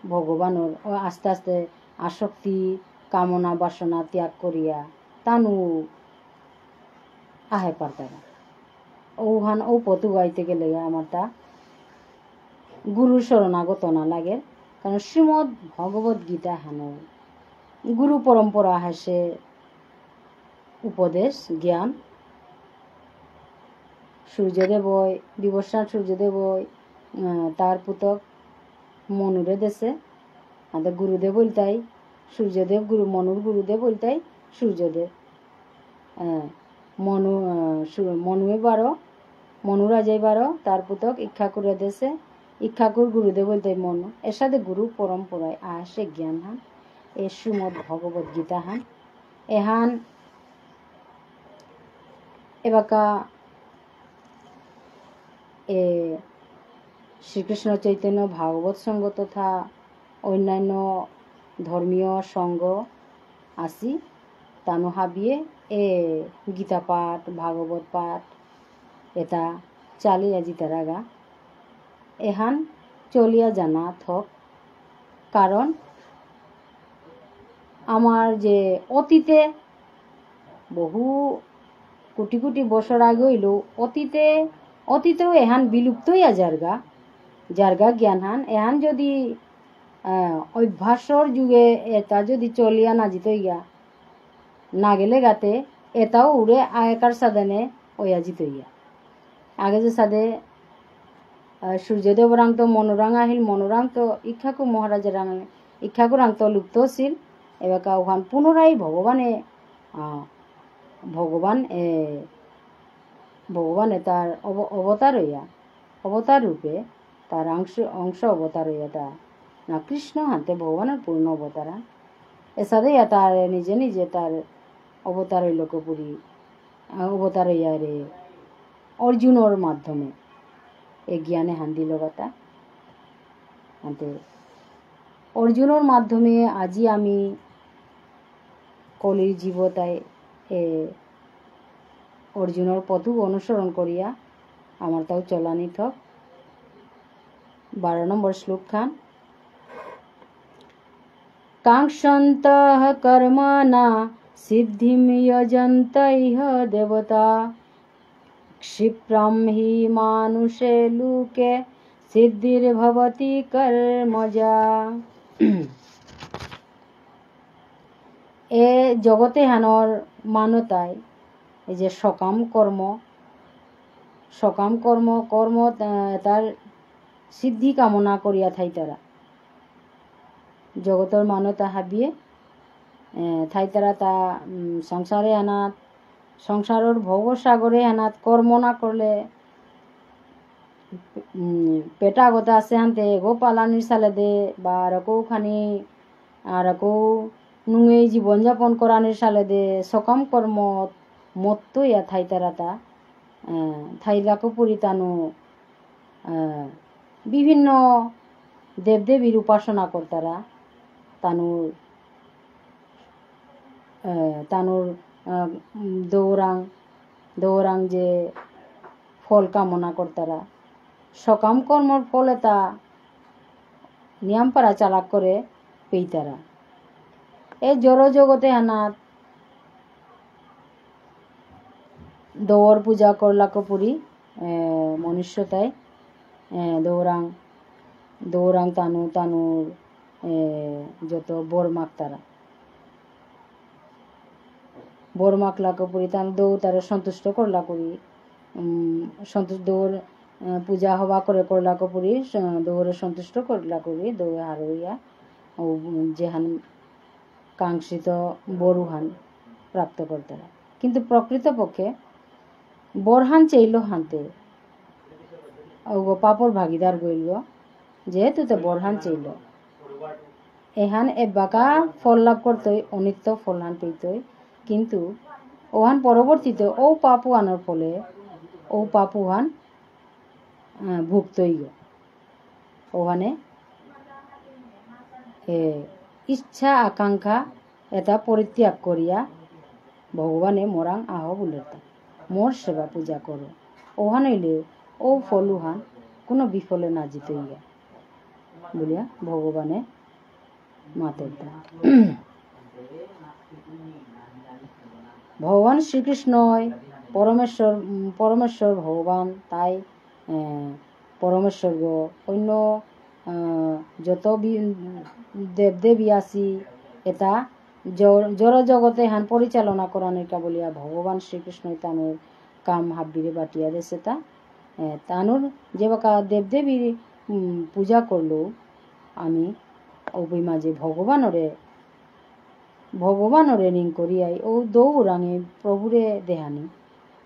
ভগবানের আস্তে আস্তে আসক্তি কামনা বাসনা ত্যাগ করিয়া তানু আহে পারতারা। ওহান ও পথু গাইতে গেলে আমার তা গুরু শরণাগত না লাগে, কারণ শ্রীমদ ভগবত গীতা হেন গুরু পরম্পরা হেসে উপদেশ জ্ঞান। সূর্যদেবই বিবস্বান সূর্যদেবই তার পুতক মনুরে দেশে আমাদের গুরুদেব বলতাই সূর্যদেব গুরু মনুর গুরুদেব বলতাই সূর্যদেব। মনুয়ে বারো মনু রাজাই বারো তার পুতক ইক্ষাকুরে দেশে ইক্ষাকুর গুরুদেব বলতাই মনু। এর সাথে গুরু পরম্পরায় আসে জ্ঞান হান এ শ্রীমদ ভগবত গীতা হান এহান এবাকা শ্রীকৃষ্ণ চৈতন্য ভাগবত সংঘ তথা অন্যান্য ধর্মীয় সংঘ আসি তানু হাবিয়ে গীতা পাঠ ভাগবত পাঠ এটা চালিয়া জিতার আগা এহান চলিয়া জানা থক। কারণ আমার যে বহু কোটি কোটি বছর আগে হইল অতীতেও এহান বিলুপ্ত হইয়া জারগা জ্ঞান হান এহান যদি অভ্যাসর যুগে এটা যদি চলিয়া না জিত ইয়া না গেলে গাতে এটাও উড়ে আগেকার সাধনে ওয়া জিত ইয়া। আগে যে সাধে সূর্যদেব রাং তো মনোরাং আহিল মনোরাং তো ইক্ষাকু মহারাজের রাং ইক্ষাকু রাং তো লুপ্ত ছিল। এবার ওখান পুনরায় ভগবানে তার অবতার রূপে তার অংশ অবতার হইয়া তা না কৃষ্ণ হাতে ভগবানের পূর্ণ অবতার হান এসাদে তার নিজে নিজে তার অবতার হইল কপুরি অবতার হইয়া রে অর্জুনের মাধ্যমে এ জ্ঞানে হান দিল কথা হাতে অর্জুনের মাধ্যমে আজি আমি কলির জীবতায় অর্জুনের পথু অনুসরণ করিয়া আমার তাও চলানি থক। 12 নম্বর শ্লোক খান কাঙ্ক্ষন্তঃ কর্মণা সিদ্ধিম যজন্ত ইহ দেবতা ক্ষিপ্রম হি মানুষে লোকে সিদ্ধির্ভবতি কর্মজা। এ জগতে হানর মানতায় এই যে সকাম কর্ম তার সিদ্ধি কামনা করিয়া থাই তারা জগতের মানতা হাবিয়ে থাই তারা তা সংসারে আনাত সংসারের ভবসাগরে আনাত কর্ম না করলে পেটা গতা আছে হানতে গো পালানির সালে দে বা আরকৌ খানি আরকৌ নুঙে জীবনযাপন করানির সালে দে সকাম কর্ম মত্ত ইয়া থাই তারা তা থাইলাকো পরিতানু বিভিন্ন দেবদেবীর উপাসনা করতারা তানুর দৌরাং যে ফল কামনা করতারা সকাম কর্মর ফলে তা নিয়মপাড়া চালাক করে পেইতারা এই জড় জগতে হানাত দৌর পূজা করলাকে পুরি মনুষ্যতায় দৌরাং দৌরাং তানুর যত বর মাকতারা বর মাকলাকে পুরি তান দৌ তারা সন্তুষ্ট করলা করি সন্তুষ্ট দৌড় পূজা হওয়া করে করলাকে পুরি দৌড়ে সন্তুষ্ট করলা করি দৌড়ে হারইয়া ও যেহান কাঙ্ক্ষিত বরুহান প্রাপ্ত করতে কিন্তু প্রকৃতপক্ষে বরহান চাইল হানতে পাপর ভাগিদার গইল যেহেতু তো বরহান চাইল এহান এবাকা ফল লাভ করতই অনিত্য ফলহান পেতই কিন্তু ওহান পরবর্তীতে ও পাপু আনার ফলে ও পাপুহান ভুক্তই ওখানে ইচ্ছা আকাঙ্ক্ষা এটা পরিত্যাগ করিয়া ভগবানে মোরাং আহ বলে মোর সেবা পূজা করো ওহান হইলে ও ফলুহান কোনো বিফলে না জিতইয়া বলিয়া ভগবানে মাতের দা ভগবান শ্রীকৃষ্ণই পরমেশ্বর ভগবান তাই পরমেশ্বর অন্য যত দেবদেবী আসি এটা জড় জগতে হান পরিচালনা করানিকা বলিয়া ভগবান শ্রীকৃষ্ণই তানুর কাম হাব্বিরে বাটিয়া দেছে তা তানুর যে বাকা দেবদেবীর পূজা করলো আমি ওই মাঝে ভগবানরে নিং করিয়াই ও দৌড়াঙে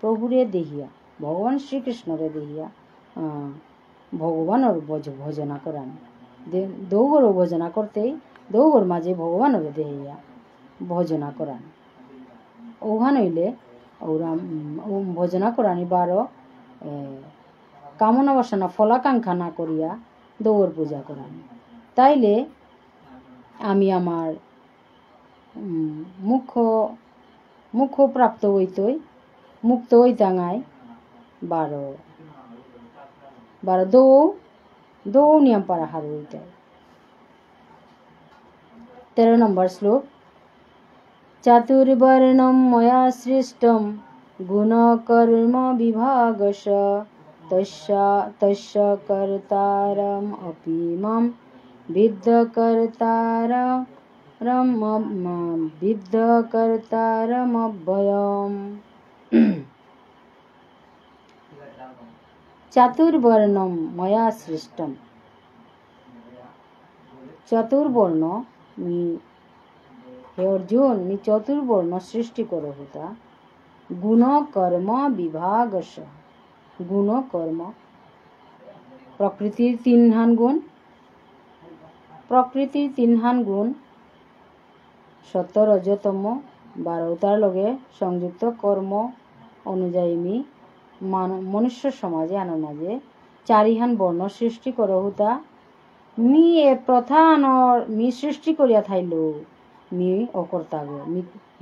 প্রভুরে দেহিয়া ভগবান শ্রীকৃষ্ণরে দেহিয়া ভগবানর ভজনা করান দৌগর ভজনা করতেই দৌগর মাঝে ভগবানরে দেহিয়া ভজনা করান ওখান হইলে ওরা ভজনা করানি বারো কামনা বাসনা ফলাকাঙ্ক্ষা না করিয়া দৌগর পূজা করান তাইলে আমি আমার মুখ্য প্রাপ্ত হইতই মুক্ত হইতাঙায় বারো দৌ নিয়ম পারা হার হইতায় 13 নম্বর শ্লোক চাতুর্বর্ণম ময়া সৃষ্টম গুণকর্ম বিভাগশ তস্য কর্তারম অপি মাম বিদ্ধ কর্তারমভয়ম চাতুর্বর্ণম ময়া সৃষ্টম চতুর্বর্ণ হে অর্জুন মি চতুর্বর্ণ সৃষ্টি করো হোতা গুণ কর্ম বিভাগস গুণ কর্ম প্রকৃতির তিনহান গুণ সত্য রজতম 12টার লগে সংযুক্ত কর্ম অনুযায়ী মি মনুষ্য সমাজে আনার মাঝে 4হান বর্ণ সৃষ্টি করো হুতা মি এ প্রধানর মি সৃষ্টি করিয়া থাইল মি অকর্তাগ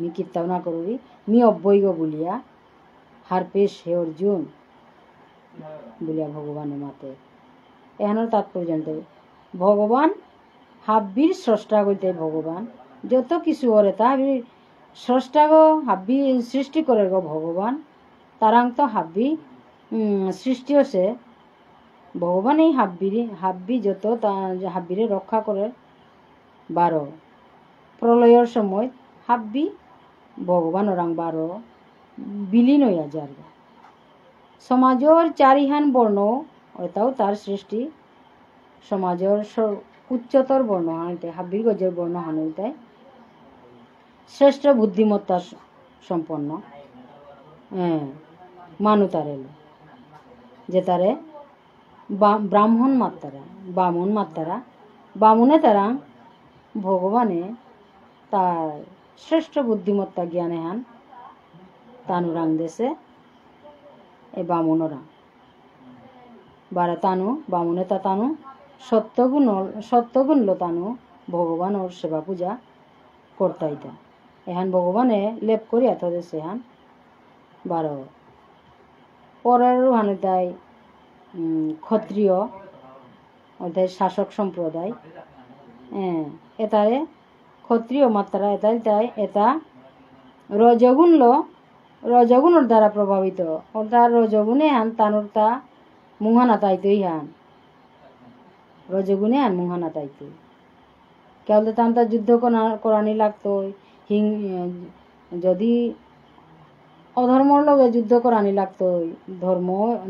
মি কীর্তাও না করি মি অব্যৈগ বলিয়া হারপেশ হে অর্জুন বলিয়া ভগবানের মাতে এহানোর তাৎপর্য ভগবান হাব্বির স্রষ্টা হইতে ভগবান যত কিছু ওরে তা স্রষ্টাগ হাব্বি সৃষ্টি করে গো ভগবান তারাং তো হাব্বি সৃষ্টি হচ্ছে ভগবান এই হাব্বি যত হাব্বিরে রক্ষা করে 12 প্রলয়ের সময় হাব্বি ভগবান ওরাং 12 বিলীন হইয়া যার সমাজের 4হান বর্ণ ওটাও তার সৃষ্টি সমাজের উচ্চতর বর্ণ হানিতে হাব্বির গজের বর্ণ হানিতে শ্রেষ্ঠ বুদ্ধিমত্তা সম্পন্ন মানু তারে যে তারে ব্রাহ্মণ মাত্তারা বামুন মাত্তারা বামুনে তারা ভগবানে তার শ্রেষ্ঠ বুদ্ধিমত্তা জ্ঞানে হান তানুরাং দেশে এ বামুনরা বারা তানু বামুনে তা তানু সত্যগুণ লো তানু ভগবান ওর সেবা পূজা করতাইতা এহান ভগবানে লেপ করি এত দেশে হান 12 পরের হানে তাই ক্ষত্রিয় অর্থাৎ শাসক সম্প্রদায় এটারে ক্ষত্রিয় মাত্রা এটাই তাই এটা রজগুণের দ্বারা প্রভাবিত অর্থাৎ রজগুণে হান তানুর তা মুহানা তাইতই হান রজগুণে হান মুহানা তাইতই কেবল তার যুদ্ধ করানি লাগতো যদি অধর্মর লগে যুদ্ধ করানি লাগতো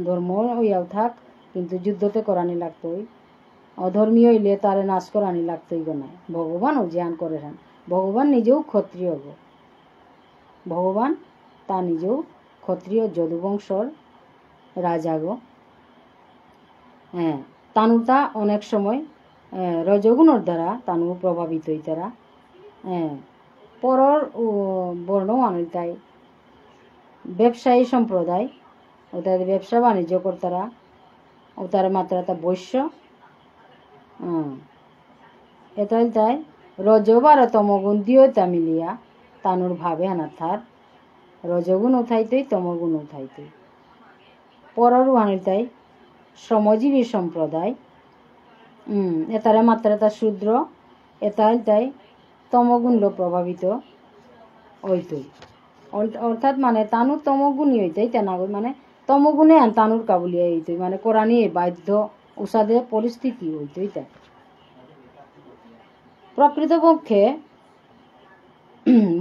ধর্ম হইয়াও থাক কিন্তু যুদ্ধতে করানি লাগতো অধর্মী হইলে তারে নাশ করানি লাগতোই গো নাই ভগবানও জ্ঞান করে হন ভগবান নিজেও ক্ষত্রিয় গো ভগবান তা নিজেও ক্ষত্রিয় যদুবংশর রাজা গো তানুটা অনেক সময় রজগুণের দ্বারা তানু প্রভাবিত তারা পরর বর্ণ মানুষতাই ব্যবসায়ী সম্প্রদায় ওদের ব্যবসা বাণিজ্য কর্তারা ওটার মাত্রাটা বৈশ্য এটাই তাই রজবার তমগুণ দিয়েটা মিলিয়া তানুর ভাবে হানাথার রজগুণ উঠাইতেই তমগুণ উঠাইতেই পরর মানুষতাই শ্রমজীবী সম্প্রদায় এটার মাত্রাটা শূদ্র এটাই তাই তমগুণ প্রভাবিত হইতই অর্থাৎ মানে তানুর তমগুণই হইতই তেনা মানে তমগুণে আন তানুর কাবুলিয়া হইতই মানে কোরআনী বাধ্য উষাদে পরিস্থিতি হইতই তাই প্রকৃতপক্ষে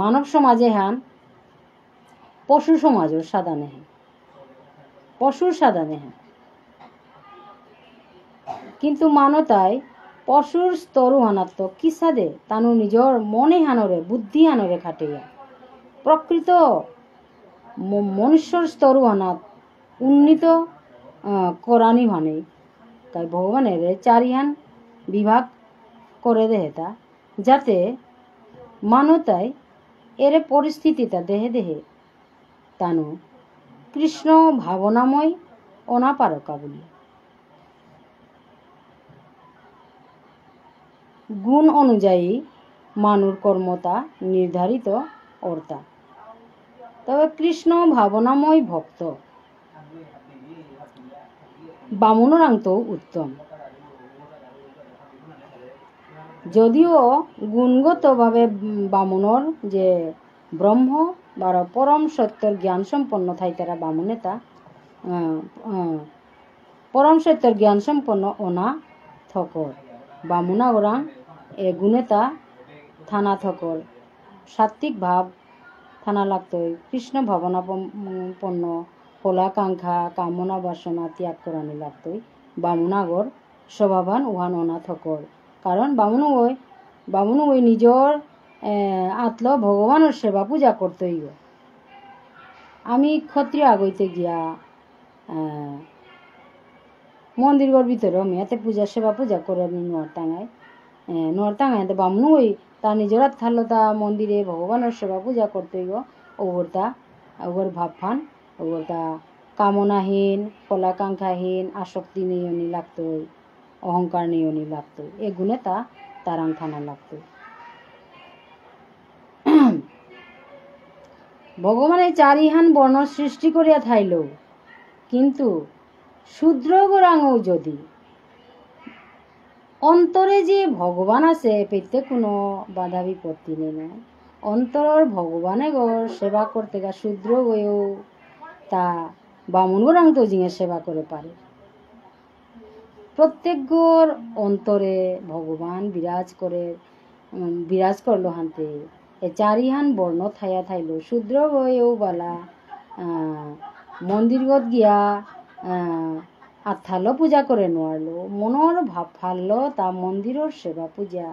মানব সমাজে হান পশু সমাজের সাধানে হ্যাঁ পশুর সাধানে হ্যাঁ কিন্তু মানতায় পশুর স্তরু হানাত্ম কি সাদে তানু নিজর মনে হানরে বুদ্ধি হানরে খাটিয়া প্রকৃত মনুষ্যর স্তরু হানাত উন্নীত করানি মানে তাই ভগবানের চারিহান বিভাগ করে দেহেতা যাতে মানতায় এর পরিস্থিতিটা দেহে দেহে তানু কৃষ্ণ ভাবনাময় অনাপারকা বলি গুণ অনুযায়ী মানুর কর্মতা নির্ধারিত অর্থা তবে কৃষ্ণ ভাবনাময় ভক্ত বামুনরান্ত উত্তম যদিও গুণগতভাবে বামুনর যে ব্রহ্ম বা পরম সত্যর জ্ঞান সম্পন্ন থাই তারা বামুনেতা পরম সত্যর জ্ঞান সম্পন্ন ওনা থকর বামুনা ওরা এ গুণেতা থানা থকর সাত্বিক ভাব থানা লাগতো কৃষ্ণ ভাবনাপন্ন ফলাকাঙ্ক্ষা কামনা বাসনা ত্যাগ করানি লাগতোই বামুনাগর স্বভাবান উহান ওনা থকর কারণ বামুন ওই নিজর আত্ম ভগবানের সেবা পূজা করতেই গো আমি ক্ষত্রিয় আগইতে গিয়া মন্দিরগর ভিতরে আমি এতে সেবা পূজা করে নোয়ার টাঙায় তো বামুন ওই তা নিজের থাকলো তা মন্দিরে ভগবানের সেবা পূজা করতেই গো ওগর ভাবফান ওগর তা কামনাহীন ফলাকাঙ্ক্ষাহীন আসক্তি নিয়নি লাগতোই অহংকার নিয়নি লাগতো এ গুণে তা তারাং থানা লাগতো ভগবানে চারিহান বর্ণ সৃষ্টি করিয়া থাইল কিন্তু শূদ্র গোরাঙ্গও যদি অন্তরে যে ভগবান আছে পেতে কোনো বাধা বিপত্তি নেই না অন্তরের ভগবানে গর সেবা করতে গা শূদ্র গয়েও তা বামুন গোরাং তো জিঙে সেবা করে পারে প্রত্যেক গোর অন্তরে ভগবান বিরাজ করলো হানতে এ চারিহান বর্ণ থাইয়া থাইল শূদ্র গয়েও বালা মন্দিরগত গিয়া আথালো পূজা করে নোয়ারলো মনের ভাব ফাললো তা মন্দিরের সেবা পূজা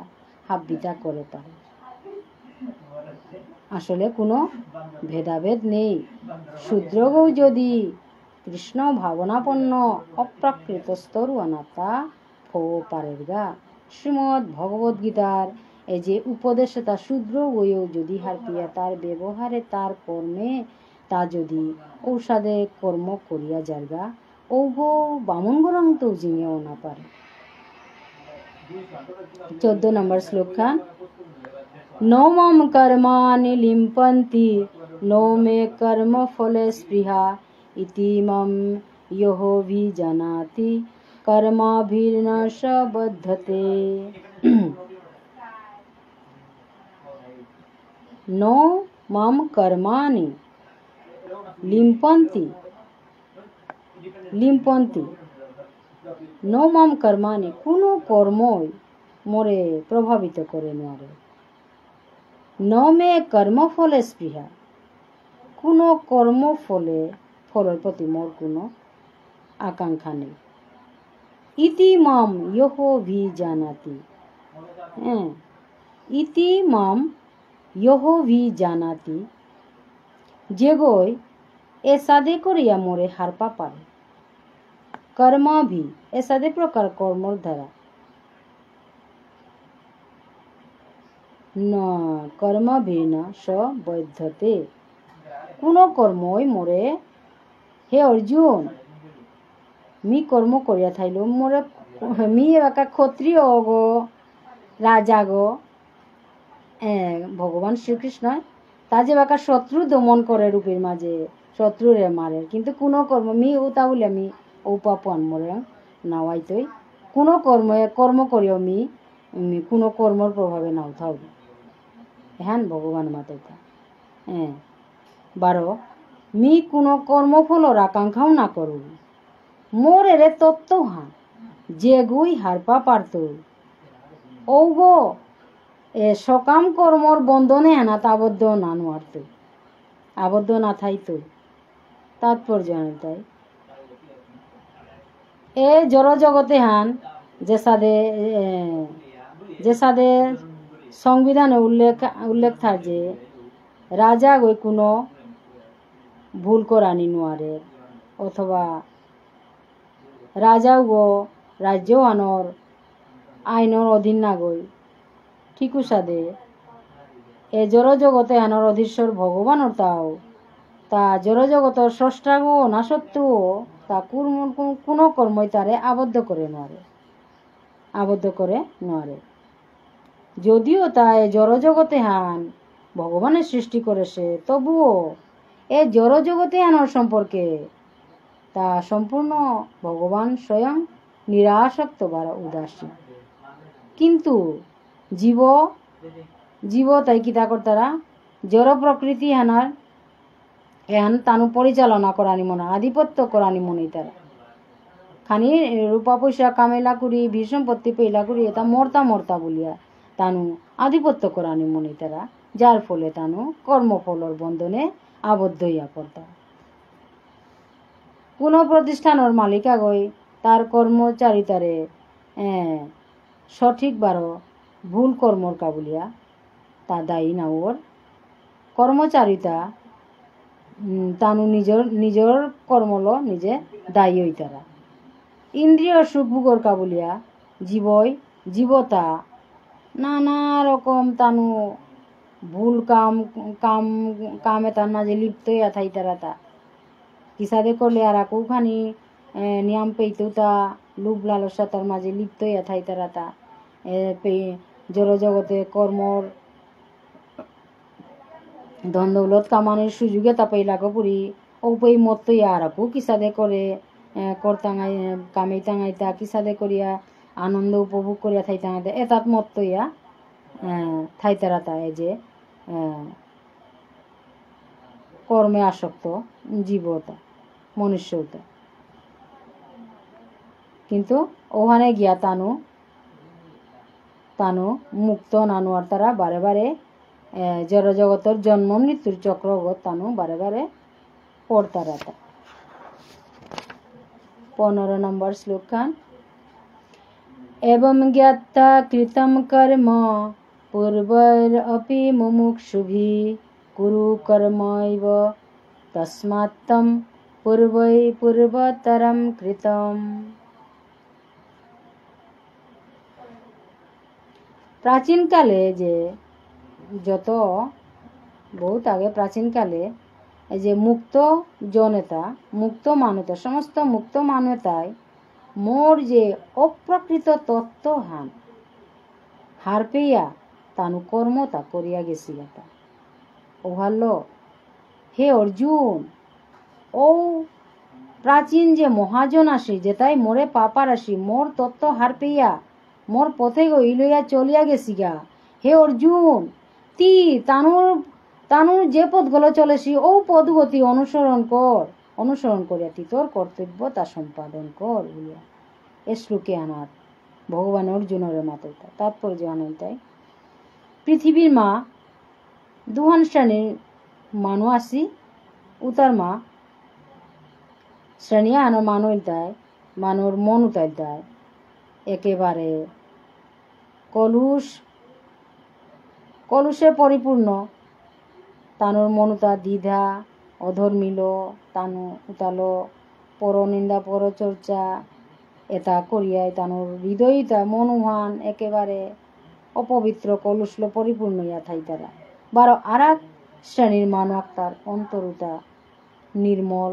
হাব্বিতা করে পারে আসলে কোনো ভেদাভেদ নেই শূদ্রগৌ যদি কৃষ্ণ ভাবনাপন্ন অপ্রাকৃত স্তরু আনাতা ফো পারের গা শ্রীমদ ভগবদ গীতার এই যে উপদেশে তা শূদ্র গয়েও যদি হারপিয়া তার ব্যবহারে তার কর্মে তা যদি ঔষধে কর্ম করিয়া যারগা ওগো বামুন গোরাং তো জিঙেও না পারে 14 নম্বর শ্লোক খান नो मम कर्माणि लिम्पन्ति नो मे कर्म फले स्पृहा इति मम योऽभिजानाति कर्माभिर्न स बद्धते नो माम कर्माणि लिम्पन्ति लिम्पन्ति नो माम कर्माणि কোনো কর্মই মোরে প্রভাবিত করে নরে ন মে কর্মফলে স্পৃহা কোনো ফলের প্রতি মোর কোনো আকাঙ্ক্ষা নেই ইতি মাম ইহ ভি জানাতি ইতি মাম ইহ ভি জানাতি যেগই এ সাদে করিয়া মোরে হারপা পারে কর্মা ভি এ সাদে প্রকার কর্মর দ্বারা না কর্মা ভি না স বৈধতে কোনো কর্মই মোরে হে অর্জুন মি কর্ম করিয়া থাইলো মোরে মি একা ক্ষত্রিয় গো রাজা গো ভগবান শ্রীকৃষ্ণ তা যে বাকা শত্রু দমন করে রূপের মাঝে শত্রুরে মারে কিন্তু কোনো কর্ম মি ওটা বলে আমি ঔপাপান মরে নাওয়াইতই কোনো কর্ম করিও মি কোনো কর্মর প্রভাবে নাও থাও হ্যাঁ ভগবান মাতাইতা বারো মি কোনো কর্মফলর আকাঙ্ক্ষাও না করু মোর এরে তত্ত্ব হান যে গুই হারপা পারত ও গো সকাম কর্মর বন্ধনে হেনাত আবদ্ধ না নোয়ারত আবদ্ধ না থাইতো তাৎপর্য তাই এ জড় জগতে হান যে সাদে সংবিধানে উল্লেখ থাকে যে রাজা গই কোনো ভুল করানি নোয়ারে অথবা রাজাও গো রাজ্য আনর আইনর অধীন না গই ঠিকু সাদে এ জড় জগতে আনর অধীশ্বর ভগবানর তাও তা জড় জগতর স্রষ্টা গো না সত্ত্বেও তা কোনো কর্মই তারে আবদ্ধ করে নোয়ারে যদিও তা এ জড় জগতে হান ভগবানের সৃষ্টি করেছে তবুও এ জড় জগতে আনর সম্পর্কে তা সম্পূর্ণ ভগবান স্বয়ং নিরাসক্ত বা উদাসীন কিন্তু জীব তাই কিতা করতারা জড় প্রকৃতি হানার এহান তানু পরিচালনা করানি মনে আধিপত্য করানি মনে তারা খানি রূপা পয়সা কামেলা করি ভীর সম্পত্তি পেলা করি এটা মরতা বলিয়া তানু আধিপত্য করানি মনে তারা যার ফলে তানু কর্মফলর বন্ধনে আবদ্ধ হইয়া পড়তা কোনো প্রতিষ্ঠানের মালিকা গই তার কর্মচারিতারে সঠিক বারো ভুল কর্মর কাবুলিয়া তা দায়ী না ওর কর্মচারিতা তানু নিজের কর্মল নিজে দায়ী হইতারা ইন্দ্রিয় সুখভোগর কাবুলিয়া জীবতা নানা রকম তানু ভুল কামে তার মাঝে লিপ্ত হইয়া থাইতারা তা কিসাদে করলে আর কৌখানি নিয়ম পেইতো তা লোভ লালসা তার মাঝে লিপ্ত হইয়া থাইতারা তা জড় জগতে কর্মর ধন দৌলত কামানোর সুযোগে তা পেইলাগো পুরি ওপেই মত ইয়া রাখু কিসাদে করে করতাঙাই কামেই তাঙাইতা কিসাদে করিয়া আনন্দ উপভোগ করিয়া থাইতাঙাইতা এতাত মত ইয়া থাইতারা তা এই যে কর্মে আসক্ত জীবতা মনুষ্যতা কিন্তু ওখানে গিয়া তানু মুক্ত নানুয়ার তারা বারে বারে জড় জগতের জন্ম মৃত্যুর চক্রগত তানু বারে বারে পড়তারা 15 নম্বর শ্লোক খান एवं ज्ञात्वा कृतं कर्म पूर्वैरपि मुमुक्षुभिः कुरु कर्मैव तस्मात् तं पूर्वतरं कृतम्। প্রাচীন কালে যে যত বহুত আগে প্রাচীন কালে এই যে মুক্ত জনতা মুক্ত মানবতা সমস্ত মুক্ত মানবতায় মোর যে অপ্রকৃত তত্ত্ব হার পেয়া তানু কর্ম তা করিয়া গেছিল ও ভালো হে অর্জুন ও প্রাচীন যে মহাজন আসি যেতাই মোরে পাপার আসি মোর তত্ত্ব হার পেইয়া মোর পথে গই লইয়া চলিয়া গেছি গা। হে অর্জুন, তি তানুর যে পথগুলো চলেছি ও পদগতি অনুসরণ করিয়া তুই তোর কর্তব্য তা সম্পাদন কর বলিয়া এ শ্লোকে আনার ভগবান অর্জুনের মাথায় তাৎপর্য আনাইতাই পৃথিবীর মা দুহান শ্রেণীর মানু আসি উতার মা শ্রেণী আনো মানুষ দেয় মানুর মন উতার দেয় একেবারে কলুষে পরিপূর্ণ তানুর মনুতা দ্বিধা অধর্মিল তানু উতালো পরনিন্দা পরচর্চা এটা করিয়াই তানুর হৃদয়টা মনুহান একেবারে অপবিত্র কলুষল পরিপূর্ণ ইয়া থাই তারা বারো আর এক শ্রেণীর মানুষ তার অন্তরুতা নির্মল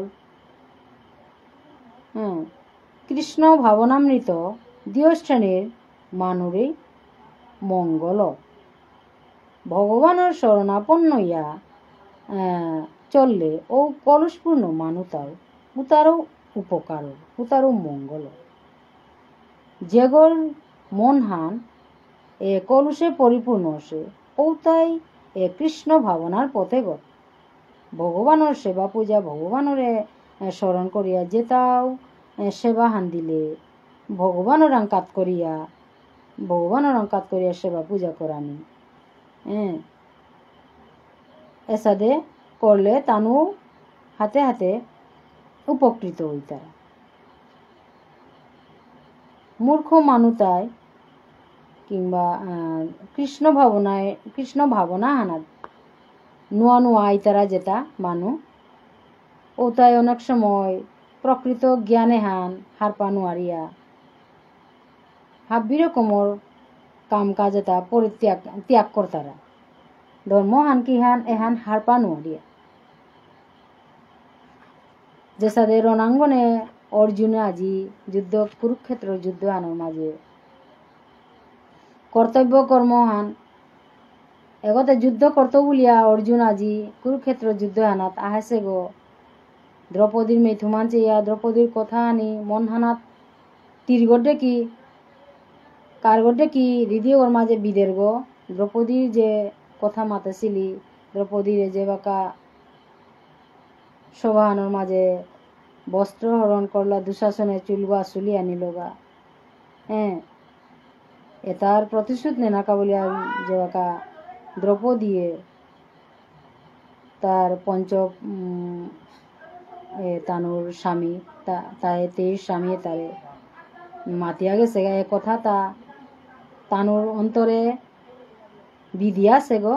কৃষ্ণ ভাবনামৃত দ্বিতীয় শ্রেণীর মানুষই মঙ্গল ভগবানের শরণাপন্ন ইয়া চললে ও কলুষপূর্ণ মানুষটাও উতারও উপকার উতারও মঙ্গল যেগর মন হান এ কলুষে পরিপূর্ণ সে ও তাই এ কৃষ্ণ ভাবনার পথে গত ভগবানের সেবা পূজা ভগবানের স্মরণ করিয়া যেতাও সেবা হান দিলে ভগবানের অঙ্কাত করিয়া সেবা পূজা করানি এসাদে করলে তানু হাতে হাতে উপকৃত হইতা মূর্খ মানুতায় কিংবা কৃষ্ণ ভাবনা হানা নোয়া নোয়া আইতারা যেটা মানু ও তাই অনেক সময় প্রকৃত জ্ঞানে হারপা নোয়ারিয়া হাব্বি রকমর কাম কাজ এটা ত্যাগ করতারা ধর্ম এহান হারপা নোয়ারিয়া যে সাদের রণাঙ্গনে অর্জুনে আজি যুদ্ধ কুরুক্ষেত্র যুদ্ধ আনোর মাঝে কর্তব্য কর্মহান এগতে যুদ্ধ করত বলিয়া অর্জুন আজি কুরুক্ষেত্র যুদ্ধ আনাত আহেছে গো দ্রৌপদীর মেথুমান চেয়া দ্রৌপদীর কথা আনি মন হানাত তীর গড্ডে কি কার গড্ডে কি হৃদয় ওর মাঝে বিদের গো দ্রৌপদীর যে কথা মাতেছিলি দ্রৌপদীর যে বাকা সভানোর মাঝে বস্ত্র হরণ করলা দুঃশাসনে চুলবা চুলি আনিল গা এটার প্রতিশোধ নেনাকা বলিয়া যে বাকা দ্রৌপদীয়ে তার তানুর স্বামী তেই স্বামী তারে মাতিয়া গেছে এ কথা তানুর অন্তরে বিধিয়াছে গো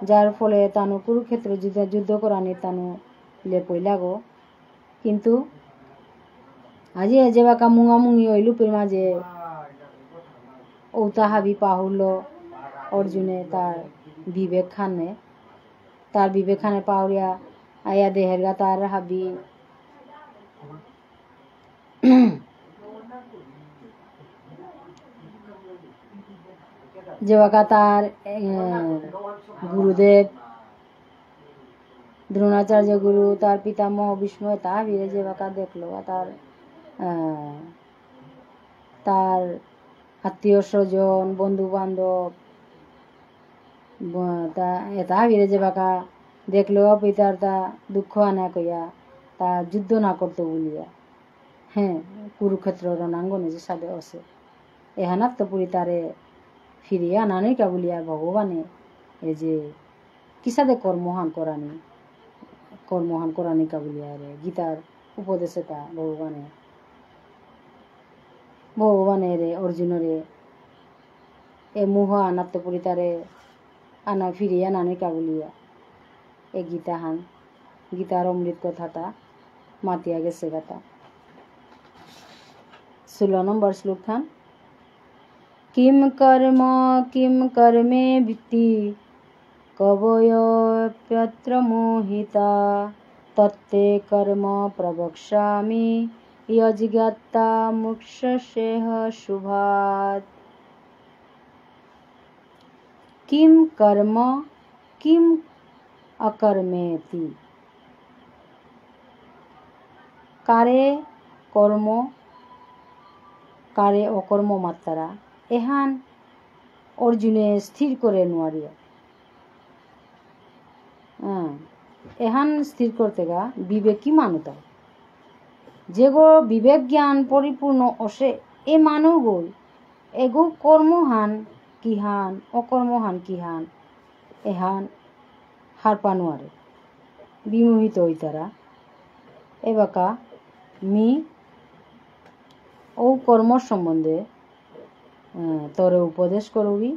যার ফলে তানু কুরুক্ষেত্র যুদ্ধ করানি তানু লে পইলা গো কিন্তু আজি যে বাকা মুঙামুঙি ওই লুপের মাঝে ঔতা হাবি পাহুল অর্জুনে তার বিবেক খানে পাহরিয়া আয়া দেহের গা তার হাবি যে বাকা তার গুরুদেব দ্রোণাচার্য গুরু তার পিতামহ ভীষ্ম তা ভিড়ে যে বাকা দেখলো তার আত্মীয় স্বজন বন্ধু বান্ধব তা ভিড়ে যে বাকা দেখলো পিতার তা দুঃখ আনা কইয়া তা যুদ্ধ না করতো বলিয়া কুরুক্ষেত্র রণাঙ্গনে যে সাদে আছে এহানাত তো পুরি তারে ফিরিয়া আনানিকা বলিয়া ভগবানে এই যে কিসাদে কর্মহান করানিকা বলিয়া রে গীতার উপদেশে তা ভগবানের অর্জুনরে এ মোহ আনাত্মপুরি তারে আনা ফিরিয়া নানিকা বলিয়া এ গীতার অমৃত কথাটা মাতিয়া গেছে গাতা 16 নম্বর শ্লোক খান কিম কর্মে ভিত্তি কবয়প্যত্র মোহিতা তত্তে কর্ম প্রবক্ষ্যামি यज्ञात्ता मुक्षसेह शुभात् किम कर्म किम अकर्मेति কারে কর্ম কারে অকর্ম মাত্রা এহান অর্জুনে স্থির করে নোয়ারিয়া এহান স্থির করতে গা বিবেকী মানুতা যেগো বিবেক জ্ঞান পরিপূর্ণ অসে এ মানুগো এগো কর্মহান কিহান অকর্মহান কিহান এহান হার পানোয়ারে বিমোহিত হইতারা এবাকা মি ও কর্ম সম্বন্ধে তরে উপদেশ করবি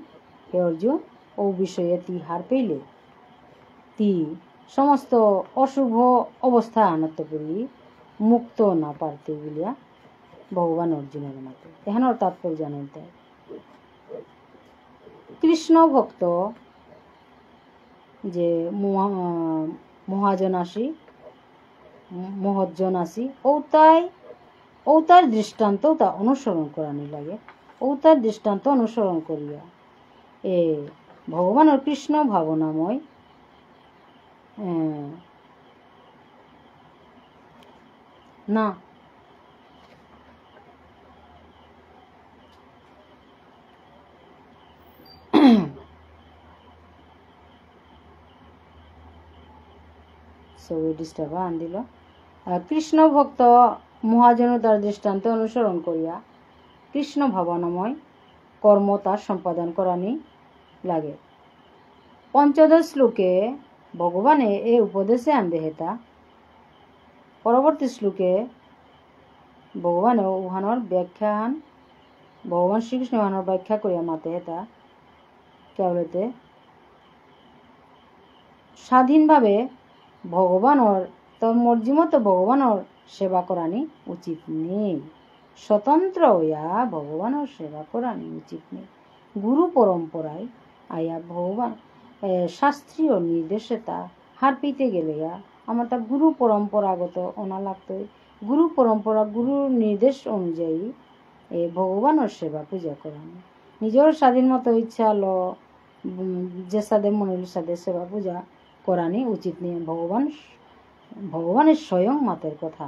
হে অর্জুন ও বিষয়ে তি হার পেলে তি সমস্ত অশুভ অবস্থা আনত করি মুক্ত না পারতে বলিয়া ভগবান অর্জুনের মতে এখানোর তাৎপর্য জানাইতে কৃষ্ণ ভক্ত যে মহাজন আসি মহৎজন আসি ঔতার দৃষ্টান্ত তা অনুসরণ করানি লাগে ঔতার দৃষ্টান্ত অনুসরণ করিয়া এ ভগবানের কৃষ্ণ ভাবনাময় না সবই ডিস্টার্ব আনদিল কৃষ্ণ ভক্ত মহাজন তার দৃষ্টান্ত অনুসরণ করিয়া কৃষ্ণ ভাবনাময় কর্ম তার সম্পাদন করানি লাগে পঞ্চদশ শ্লোকে ভগবানে এ উপদেশে আনবে হেতা পরবর্তী শ্লোকে ভগবানে উহানোর ব্যাখ্যান ভগবান শ্রীকৃষ্ণ উহানোর ব্যাখ্যা করিয়া মাতে হেতা কেবলতে স্বাধীনভাবে ভগবানের তোর মর্জি মতো ভগবানের সেবা করানি উচিত নেই স্বতন্ত্র হইয়া ভগবানের সেবা করানি উচিত নেই গুরু পরম্পরায় আয়া ভগবান শাস্ত্রীয় নির্দেশে তা হার পেতে গেলে আমার তা গুরু পরম্পরাগত অনা লাগতো গুরু পরম্পরা গুরুর নির্দেশ অনুযায়ী ভগবানের সেবা পূজা করানি নিজের স্বাধীন মতো ইচ্ছা হলো যে সাদে মনের সাথে সেবা পূজা করানি উচিত নেই ভগবানের স্বয়ং মাতের কথা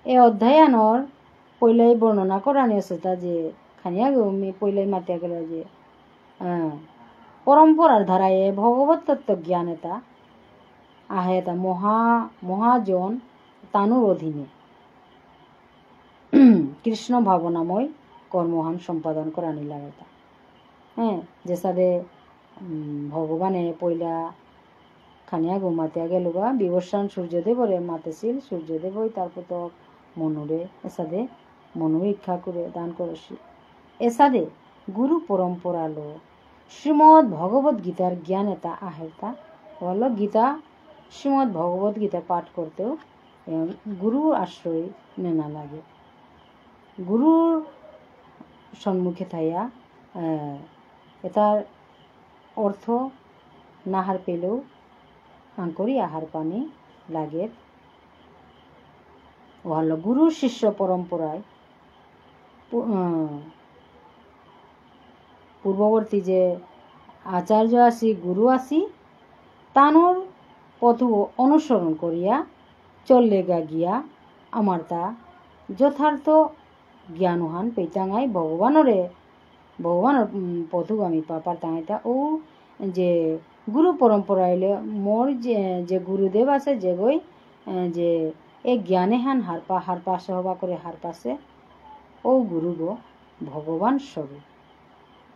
এ অধ্যায়ানর পইলাই বর্ণনা করানি আছে তা যে খানিয়া পইলাই মাতিয়া গেল যে পরম্পরার ধারায় ভগবত তত্ত্ব জ্ঞান এটা আহে এটা মহাজন তানুর অধীনে কৃষ্ণ ভাবনাময় কর্মহান সম্পাদন করানি লাগে তা যে সাদে ভগবানে পয়লা খানিয়া ঘুমাতিয়া গেল বা বিবস্বান সূর্যদেবরে মাতেছিল সূর্যদেবই তারপর তো মনুরে এসাদে মনু ইচ্ছা করে দান করছি এসাদে গুরু পরম্পরা লো শ্রীমদ ভগবত গীতার জ্ঞান এটা আহেতা হলো গীতা শ্রীমদ ভগবত গীতা পাঠ করতেও গুরুর আশ্রয় নেনা লাগে গুরুর সম্মুখে থাইয়া এটার অর্থ নাহার পেলেও আঙ্করি আহার পানি লাগে হলো গুরু শিষ্য পরম্পরায় পূর্ববর্তী যে আচার্য আসি গুরু আসি তানোর পথ অনুসরণ করিয়া চললে গিয়া আমার তা যথার্থ জ্ঞানহান পেতাঙাই ভগবানের পথু আমি পাপার তাঙাইতা ও যে গুরু পরম্পরা এলে মোর যে গুরুদেব আছে যে গই যে এ জ্ঞানে হান হার পাশে হবা করে হার পাশে ও গুরু গো ভগবান সবে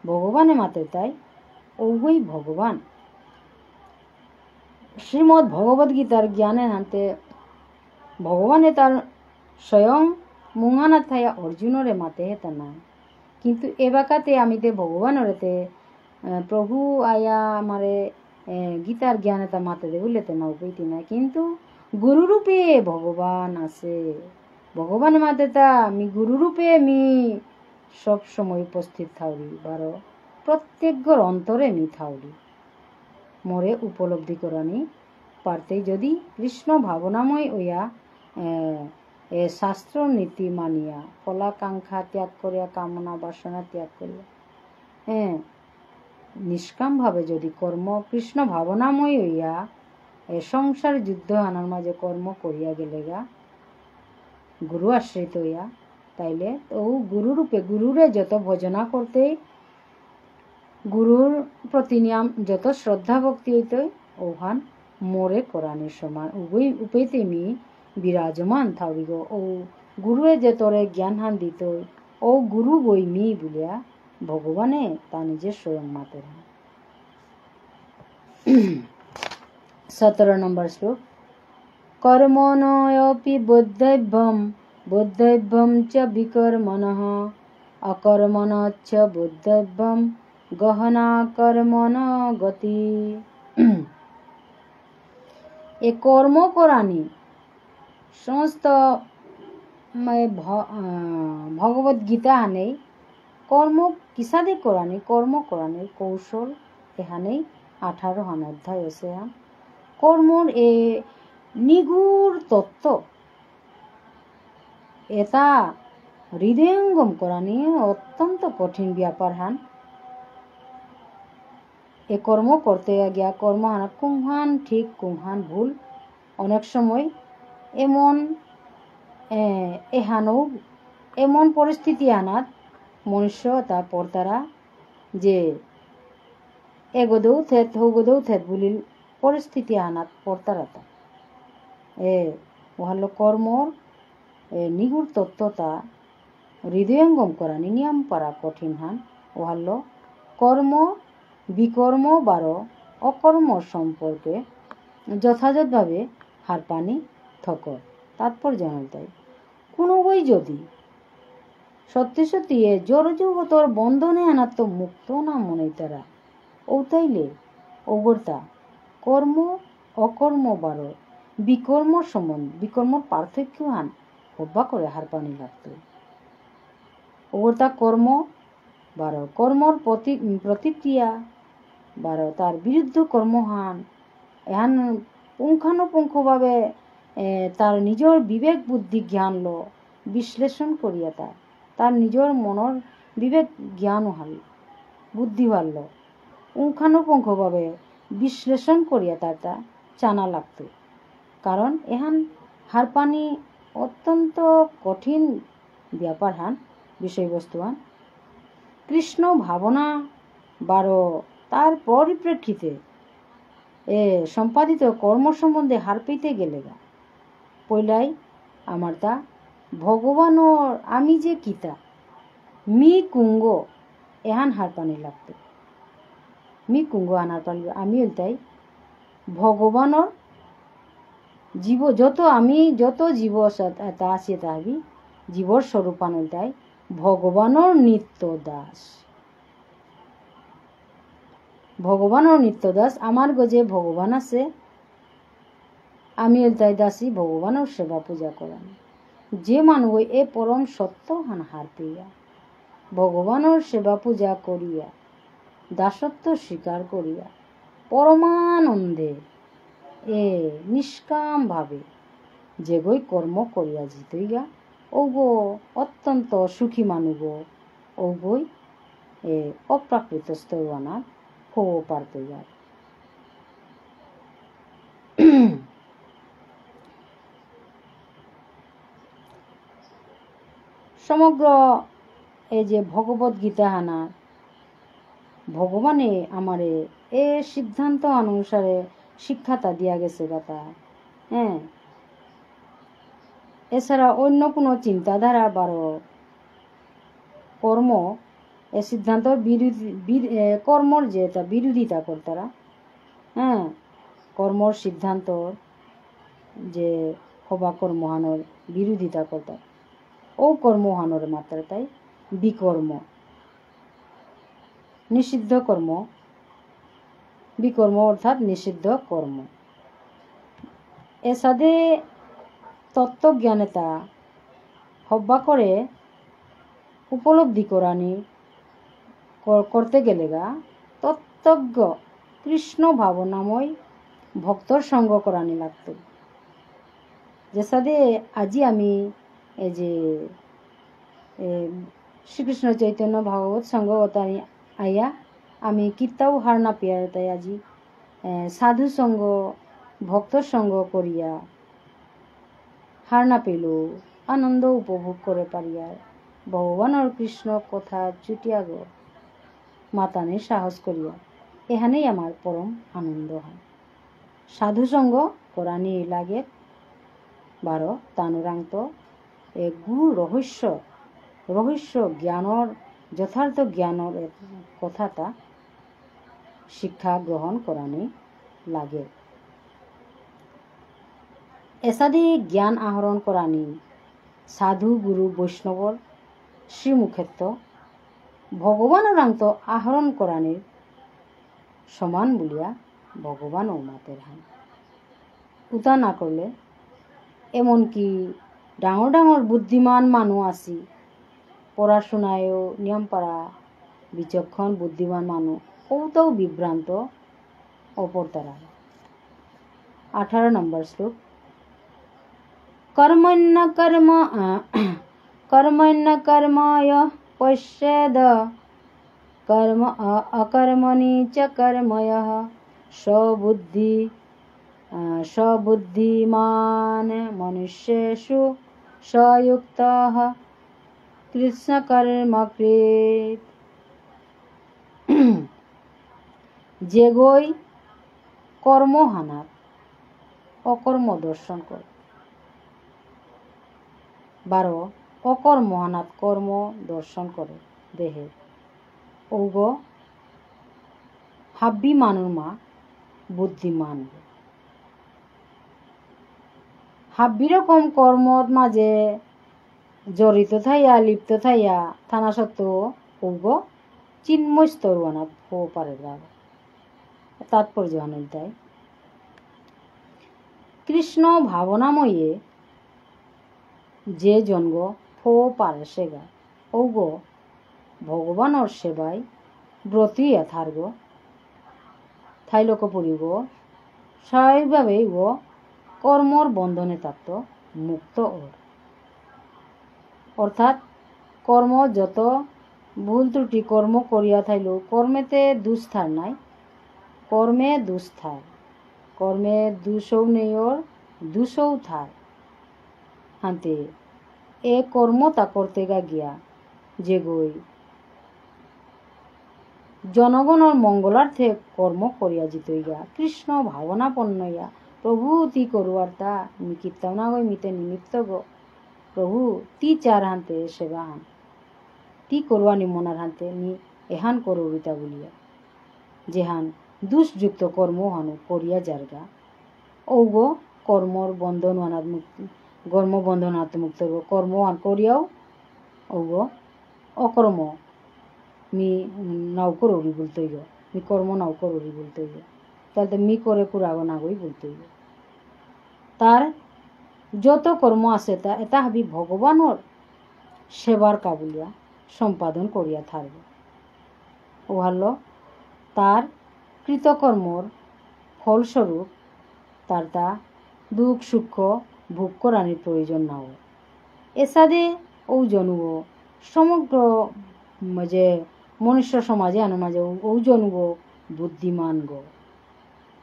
ভগবানে মাতে তাই ওই ভগবান শ্রীমদ ভগবত গীতার জ্ঞানে হানতে ভগবানে তার স্বয়ং মুঙানা থাইয়া অর্জুনরে মাতে হেতা না কিন্তু এবাকাতে আমিতে ভগবানরেতে প্রভু আয়া আমারে গীতার জ্ঞান এটা মাতে দে বললেতে না উপাইতি না কিন্তু গুরুরূপে ভগবান আছে ভগবান মাতে তা আমি গুরুরূপে আমি সব সময় উপস্থিত থাউরি বারো প্রত্যেকর অন্তরে মি থাউরি মোরে উপলব্ধি করানি পারতে যদি কৃষ্ণ ভাবনাময় হইয়া শাস্ত্র নীতি মানিয়া ফলাকাঙ্ক্ষা ত্যাগ করিয়া কামনা বাসনা ত্যাগ করিয়া নিষ্কামভাবে যদি কর্ম কৃষ্ণ ভাবনাময় হইয়া এ সংসার যুদ্ধ আনার মাঝে কর্ম করিয়া গেলে গা গুরু আশ্রিত হইয়া, তাইলে ও গুরুরূপে গুরুরে যত ভজনা করতে, গুরুর প্রতি নিয়ম যত শ্রদ্ধা ভক্তি হইতে, ওহান মোরে কোরআনের সমান উভয় উপায়তে মি বিরাজমান থাকবিগ। ও গুরুয়ে যে তোরে জ্ঞান হান দিত, ও গুরু বই মি বলিয়া ভগবানে তা নিজের স্বয়ং মাতের। 17 নম্বর শ্লোক। কর্মণোऽপি বোদ্ধব্যম চ বিকর্মণঃ অকর্মণশ্চ বোদ্ধব্যম গহনা কর্মণ গতি। এ কর্ম করানি সমস্ত ভগবত গীতা হানেই কর্ম কিসাদে করানি, কর্ম করানির কৌশল এখানেই 18 অধ্যায় আছে। কর্মর এ নিগুড় তত্ত্ব এটা হৃদয়ঙ্গম করানি অত্যন্ত কঠিন ব্যাপার হান। এ কর্ম করতে গিয়া কর্ম হানা কুমহান ঠিক কুমহান ভুল, অনেক সময় এমন এহানো এমন পরিস্থিতি আনাত মনুষ্য তা পড়তারা যে এগোদেও থেত হগোদেও থেত বলিল পরিস্থিতি আনাত পড়তারা তা ওহাল কর্মর নিগুড় তত্ত্বতা হৃদয়ঙ্গম করানি নিয়ম পারা কঠিন হান। ওহাল কর্ম বিকর্ম বারো অকর্ম সম্পর্কে যথাযথভাবে হার পানি থকর তাৎপর্য জানাই। কোনো বই যদি সত্যি সত্যি এ জড়জগতর বন্ধনে আনাত্ম মুক্ত না মনে তারা ও তাইলে ওগরতা কর্ম অকর্ম বারো বিকর্ম সম্বন্ধ বিকর্মর পার্থক্য হান হব্বা করে হার পানি লাগত। ওগরতা কর্ম বারো কর্মর প্রতিক্রিয়া বারো তার বিরুদ্ধ কর্মহান এহান পুঙ্খানুপুঙ্খভাবে তার নিজের বিবেক বুদ্ধি জ্ঞান লো বিশ্লেষণ করিয়া তার নিজের মনের বিবেক জ্ঞান হাল বুদ্ধি হারল পুঙ্খানুপুঙ্খভাবে বিশ্লেষণ করিয়া তা জানা লাগত। কারণ এহান হার পানি অত্যন্ত কঠিন ব্যাপার হান বিষয়বস্তু হান। কৃষ্ণ ভাবনা বারো তার পরিপ্রেক্ষিতে সম্পাদিত কর্ম সম্বন্ধে হার পেতে গেলে গা পইলাই আমার তা ভগবানর আমি যে কিতা মি কুঙ্গ এহান হার পানি লাগতো। মি কুঙ্গ আনার পানি আমি তাই ভগবানর জীব যত জীব তা আছে তাহাবি জীবর স্বরূপান তাই ভগবানর নিত্য দাস। ভগবানর নিত্য দাস আমার গজে ভগবান আছে আমি তাই দাসী ভগবানের সেবা পূজা করান। যে মানুষ এ পরম সত্য হান হার পেয়া ভগবানের সেবা পূজা করিয়া দাসত্ব স্বীকার করিয়া পরমানন্দে নিষ্কাম ভাবে যে গই কর্ম করিয়া জিতইয়া ওগো অত্যন্ত সুখী মানুষ ওগই অপ্রাকৃত স্তরওয়ানার হো পারতইয়া। সমগ্র এই যে ভগবত গীতা হানা ভগবানে আমারে এ সিদ্ধান্ত অনুসারে শিক্ষাটা দিয়া গেছে কথা। এছাড়া অন্য কোনো চিন্তাধারা বারো কর্ম এ সিদ্ধান্তর কর্মর যে তা বিরোধিতা করতারা কর্মর সিদ্ধান্তর যে হবা কর্মহানোর বিরোধিতা করতার ও কর্মহানোর মাত্রা তাই বিকর্ম নিষিদ্ধ কর্ম বিকর্ম অর্থাৎ নিষিদ্ধ কর্ম এসাদে তত্ত্বজ্ঞানেতা হব্বা করে উপলব্ধি করানি করতে গেলে গা তত্ত্বজ্ঞ কৃষ্ণ ভাবনাময় ভক্তর সঙ্গ করানি লাগতো। যে সাদে আজি আমি এই যে শ্রীকৃষ্ণ চৈতন্য ভাগবত সঙ্গতানি আইয়া আমি কিতাও হার না পেয়ার তাই আজি সাধু সঙ্গ ভক্ত সঙ্গ করিয়া হার না পেল আনন্দ উপভোগ করে পারিয়া ভগবানের কৃষ্ণ কথা চুটিয়া গো মাতানে সাহস করিয়া এখানেই আমার পরম আনন্দ হয়। সাধু সঙ্গ করানি লাগে 12 তানুরান্ত এ গুরু রহস্য জ্ঞানৰ যথার্থ জ্ঞানৰ কথাটা শিক্ষা গ্রহণ করানি লাগে। এসাদি জ্ঞান আহরণ করানি সাধু গুরু বৈষ্ণৱৰ শ্রীমুখেত্ব ভগবানের আন্ত আহরণ করানির সমান বলিয়া ভগবান ও মাতের হান উতা না করলে এমনকি ডাঙর ডাঙর বুদ্ধিমান মানুষ আছি পড়াশোনায়ও নিয়ম পারা বিচক্ষণ বুদ্ধিমান মানুষ ওটাও বিভ্রান্ত অপর তারা। 18 নম্বর শ্লোক কর্মণ্য কর্মায় পশ্যেদ कर्म अकर्मणि च कर्मयः स्वबुद्धिमान मनुष्येषु सयुक्तः कृष्णकर्मकृत् যেগৈ কর্মহানাত অকর্ম দর্শন করে 12 অকর্মহানাত কর্ম দর্শন করে দেহে ওগ হাব্বি মানুর মা বুদ্ধিমান হাব্বি রকম কর্মর মাঝে জড়িত থাইয়া লিপ্ত থাইয়া থানা সত্ত্বেও ওগ চিন্ময় স্তরবানাত হো পারে তাৎপর্য আনন্দায় কৃষ্ণ ভাবনাময়ে যে জন্ম ফো পারে সেগা ওগ ভগবানের সেবায় ব্রতী থার্গ থাইলোক পড়িব স্বাভাবিকভাবেই ও কর্মর বন্ধনে তাত্ত্ব মুক্ত ওর অর্থাৎ কর্ম যত ভুল ত্রুটি কর্ম করিয়া থাইল কর্মেতে দুস্থার নাই কর্মে দুস্থার কর্মে দুশৌ নেই ওর দুশৌ থার হান্তে এ কর্ম তা করতে গিয়া যেগই জনগণের মঙ্গলার্থে কর্ম করিয়া জিতইয়া কৃষ্ণ ভাবনাপন্নইয়া প্রভু তি করুয়ার তা নিকিত্তাও না গই মিতে নিমিত্ত গো প্রভু তি চার হানতে সেবা হান তি করুয়া নিমনার হানতে নি এহান করুরিতা বলিয়া যেহান দুষ্যুক্ত কর্ম হানু করিয়া যারগা ঔগ কর্মর বন্ধন হানাত মুক্তি কর্ম বন্ধন হাতে মুক্ত গো কর্ম হান করিয়াও ঔগ অকর্ম মি নাও করুরি বলতে গো মি কর্ম নাও করুরি বলতে গো তাহলে মি করে কুরাগো না গই বলতে গো তার যত কর্ম আছে তা এটা হাবি ভগবানের সেবার কাবুলিয়া সম্পাদন করিয়া থাকবে ও হলো তার কৃতকর্মর ফলস্বরূপ তার তা দুঃখ সুখ ভোগ করানির প্রয়োজন নাও এসাদে ও জনুব সমগ্র যে মনুষ্য সমাজে আনো মাঝে ও জনুব বুদ্ধিমান গো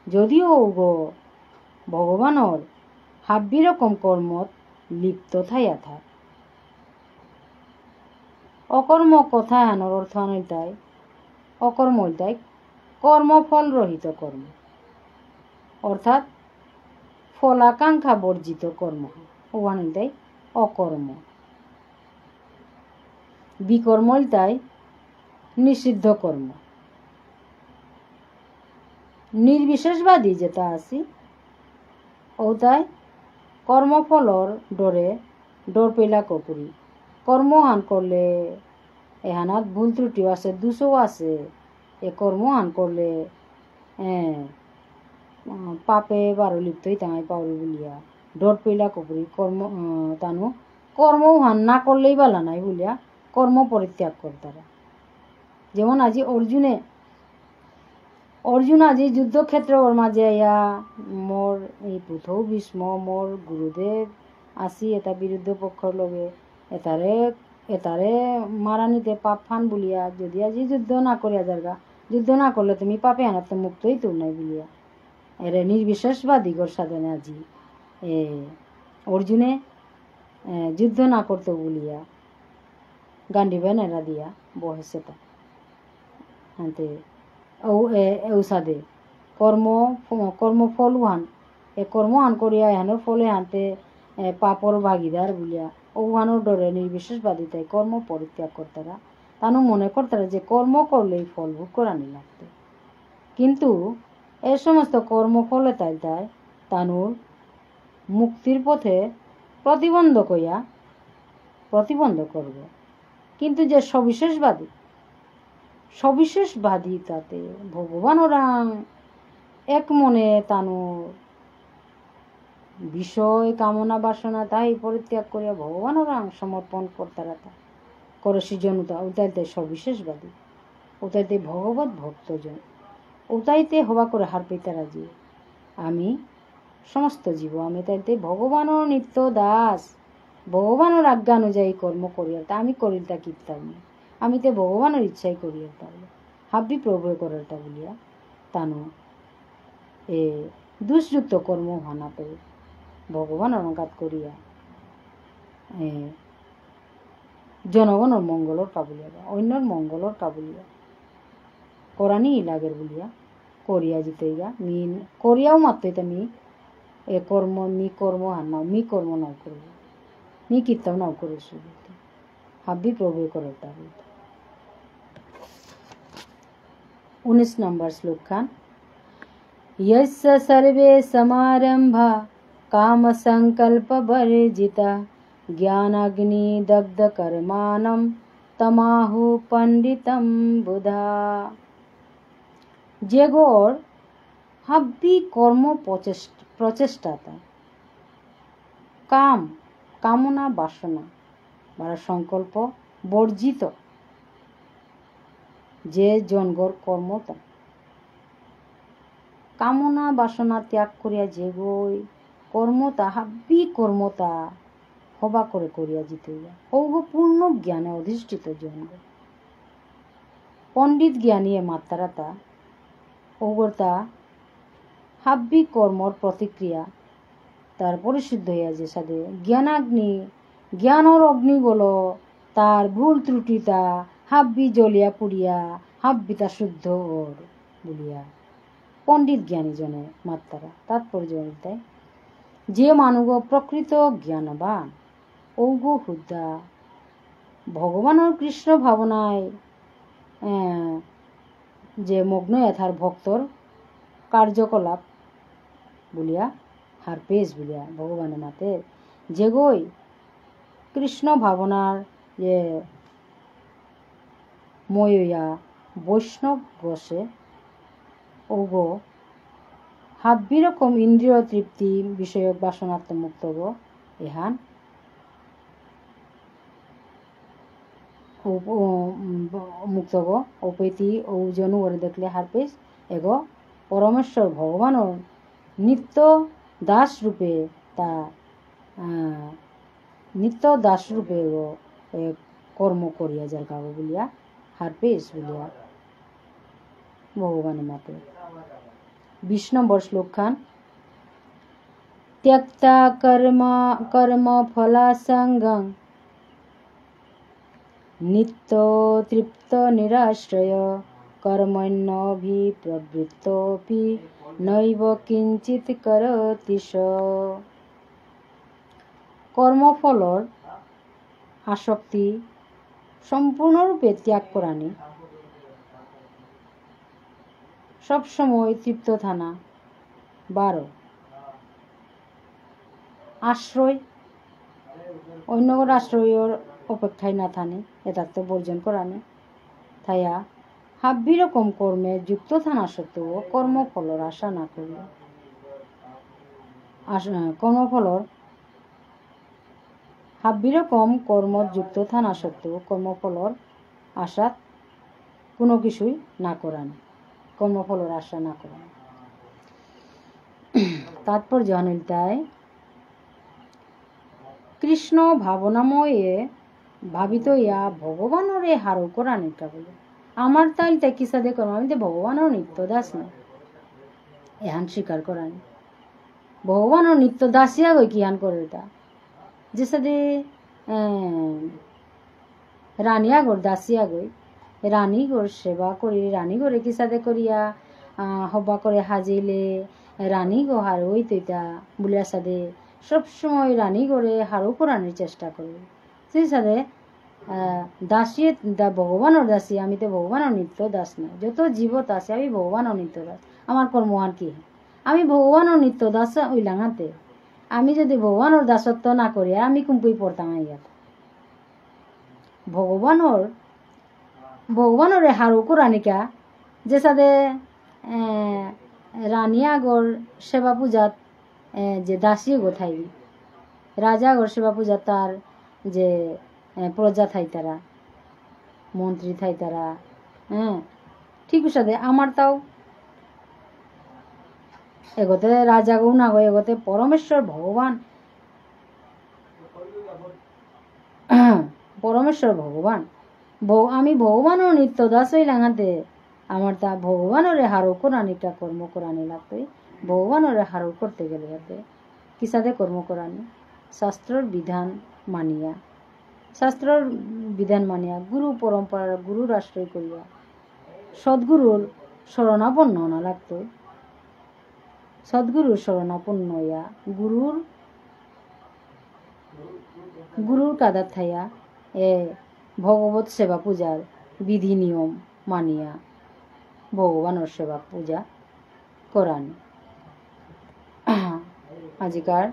যদিও গো ভগবানের হাব্বি রকম কর্মত লিপ্ত থাইয়া থাক অকর্ম কথা আনোর অর্থ আনতাই অকর্ম হইতাই কর্মফল রহিত কর্ম অর্থাৎ ফলাকাঙ্ক্ষা বর্জিত কর্ম ও আনতাই অকর্ম বিকর্ম হইতাই নিষিদ্ধ কর্ম নির্বিশেষবাদী যেটা আছি ওটাই কর্মফলর ডর পেলা কপুরি কর্মহান করলে এহানাত ভুল ত্রুটিও আছে দুশো আছে এ কর্মহান করলে পাপে বারো লিপ্তই তাই পাওরি বলিয়া ডর পেলা কপুরি কর্ম তানু কর্মহান না করলেই বালা নাই বলিয়া কর্ম পরিত্যাগ করতারা যেমন আজি অর্জুন আজি যুদ্ধক্ষেত্রর মাঝে ইয়া মোর এই পুথৌ ভীষ্ম মোর গুরুদেব আসি এটা বিরুদ্ধ পক্ষর লগে এতারে মারা নিতে পাপ ফান বলিয়া যদি আজি যুদ্ধ না করিয়া যারগা যুদ্ধ না করলে তুমি পাপে আনাতে মুক্তই তোর নাই বলিয়া এর নির্বিশেষবাদী গোর সাধনে আজি অর্জুনে যুদ্ধ না করতে বলিয়া গান্ডিবেন এরা দিয়া বহেছে তা হাতে ঔষধে কর্মফল হান কর্ম হান করিয়া এহানোর ফলে হানতে পাপর ভাগিদার বলিয়া ওহানোর ডরে নির্বিশেষবাদী তাই কর্ম পরিত্যাগ করতারা তানু মনে করতারা যে কর্ম করলেই ফল ভোগ করানি লাগতে কিন্তু এ সমস্ত কর্মফলে তাই তানুর মুক্তির পথে প্রতিবন্ধ করবে কিন্তু যে সবিশেষবাদী তাতে ভগবান ওরাং এক মনে তানুর বিষয় কামনা বাসনা তাই পরিত্যাগ করিয়া ভগবান ওরাং সমর্পণ করতারা তা করে সৃজনতা ওটাইতে সবিশেষবাদী ওটাইতে ভগবত ভক্তজন ওটাইতে হওয়া করে হার পেতে রাজি আমি সমস্ত জীব আমি তাইতে ভগবানের নিত্য দাস ভগবানের আজ্ঞা অনুযায়ী কর্ম করিয়া তা আমি করিলতা কীর্তাম আমি তো ভগবানের ইচ্ছাই করিয়া তাহলে হাব্বি প্রভু করাটা বলিয়া তানো দুষ্যুক্ত কর্ম হানা পেয়ে ভগবান অনুঘাত করিয়া জনগণের মঙ্গলর কাবুলিয়া বা অন্যর মঙ্গলর কাবুলিয়া করানি লাগের বলিয়া করিয়া জিতেইয়া করিয়াও মাত্রই মি কর্ম হার নাও কর্ম নাও করব কীর্তন নাও করেছি বলতে হাব্বি প্রভু করাটা বলতে 19 নম্বর শ্লোক খান यस्य सर्वे समारंभा काम संकल्प वर्जिता ज्ञानाग्नि दग्ध कर्माणं तमाहु पंडितम बुधा जेगोर हाब्बी कर्म प्रचेष्टाता कामना बासना बारा संकल्प बर्जित जे जनगोर कर्मता কামনা বাসনা ত্যাগ করিয়া যে গই কর্মতা হাব্বি কর্মতা হবা করে করিয়া জিতইয়া ঔগ পূর্ণ জ্ঞানে অধিষ্ঠিত জন্ম পণ্ডিত জ্ঞানী এ মাত্রাতা ঔগতা হাব্বি কর্মর প্রতিক্রিয়া তার পরিশুদ্ধ হইয়া যে সাথে জ্ঞানর অগ্নি বলো তার ভুল ত্রুটিতা হাব্বি জ্বলিয়া পুড়িয়া হাব্বিতা শুদ্ধ ওর বলিয়া পণ্ডিত জ্ঞানী জনে মাত্রা তাৎপর্য দেয় যে মানুষ প্রকৃত জ্ঞানবান ঔগ হুদ্দা ভগবানের কৃষ্ণ ভাবনায় যে মগ্ন এথার ভক্তর কার্যকলাপ বলিয়া হার পেশ বলিয়া ভগবানের মাতে যে গই কৃষ্ণ ভাবনার যে ময়য়া বৈষ্ণব বসে ওগো হাব্বি রকম ইন্দ্রিয় তৃপ্তি বিষয়ক বাসনাত্ম মুক্ত গো এহান মুক্ত গো ওপেতি ওজনু ওরে দেখলে হারপেস এগো পরমেশ্বর ভগবানর নিত্য দাস রূপে এগো কর্ম করিয়া যার কাগো বলিয়া হারপেস বলিয়া ভগবানের মাতে 20 নম্বর শ্লোক খান त्यक्ता कर्म फलासंगं नित्यो तृप्त निराश्रय कर्मण्यभिप्रवृत्तोऽपि नैव किंचित करति स কর্মফলর আসক্তি সম্পূর্ণরূপে ত্যাগ করানি সবসময় তৃপ্ত থানা 12 আশ্রয় অন্যগর আশ্রয়ের অপেক্ষায় না থানে এটাত্ম বর্জন করানে থাইয়া হাব্বি রকম কর্মে যুক্ত থানা সত্ত্বেও কর্মফলর আশা না করিয়া কর্মফলর হাব্বি রকম কর্মযুক্ত থানা সত্ত্বেও কর্মফলর আশা কোনো কিছুই না করানে কর্মফলর আশা না করানে তাৎপর্য অনিলতায় কৃষ্ণ ভাবনাময়ে ভাবিত ইয়া ভগবানরে হারো করানিকা বলে আমার তাই কিসা দেখো আমি তো ভগবানের নিত্য দাস না এহান স্বীকার করানি ভগবানও নিত্য দাসিয়া গই কিহান করে এটা যে সাদে রানিয়া গোর দাসিয়া গই রানী গোর সেবা করি রানী গোরে কি সাদে করিয়া হবা করে হাজিলে রানী গো হারই তৈতা বুলিয়া সাদে সবসময় রানী গোরে হারও করানোর চেষ্টা করি সেই সাদে দাসিয়ে ভগবানের দাসী আমি তো ভগবানের নিত্য দাস না যত জীবত আছে আমি ভগবানের নিত্য দাস আমার কর্মহান কি আমি ভগবানের নিত্য দাস ওই লাঙাতে আমি যদি ভগবানের দাসত্ব না করি আমি কুম্পুই পড়তাম ইয়াত ভগবানের হারু কোরআনিকা যে সাদে রানিয়াগর সেবা পূজাত যে দাসী গো থাইবি রাজাগর সেবা পূজা তার যে প্রজা থাই তারা মন্ত্রী থাই তারা ঠিক সাথে আমার তাও এগোতে রাজা গো না গো এগোতে পরমেশ্বর ভগবান পরমেশ্বর ভগবান আমি ভগবানের নিত্য দাস হই লাঙাতে আমার তা ভগবানের হারও কোরআনিটা কর্ম করানি লাগবে ভগবানের হারও করতে গেলে যাতে কি সাথে কর্ম করানি শাস্ত্রর বিধান মানিয়া শাস্ত্রর বিধান মানিয়া গুরু পরম্পরার গুরুর আশ্রয় করিয়া সদ্গুরুর শরণাপন্ন না লাগত সদ্গুরুর শরণাপন্ন হইয়া গুরুর কাদার থাইয়া ভগবত সেবা পূজার বিধি নিয়ম মানিয়া ভগবানের সেবা পূজা করানি আজিকার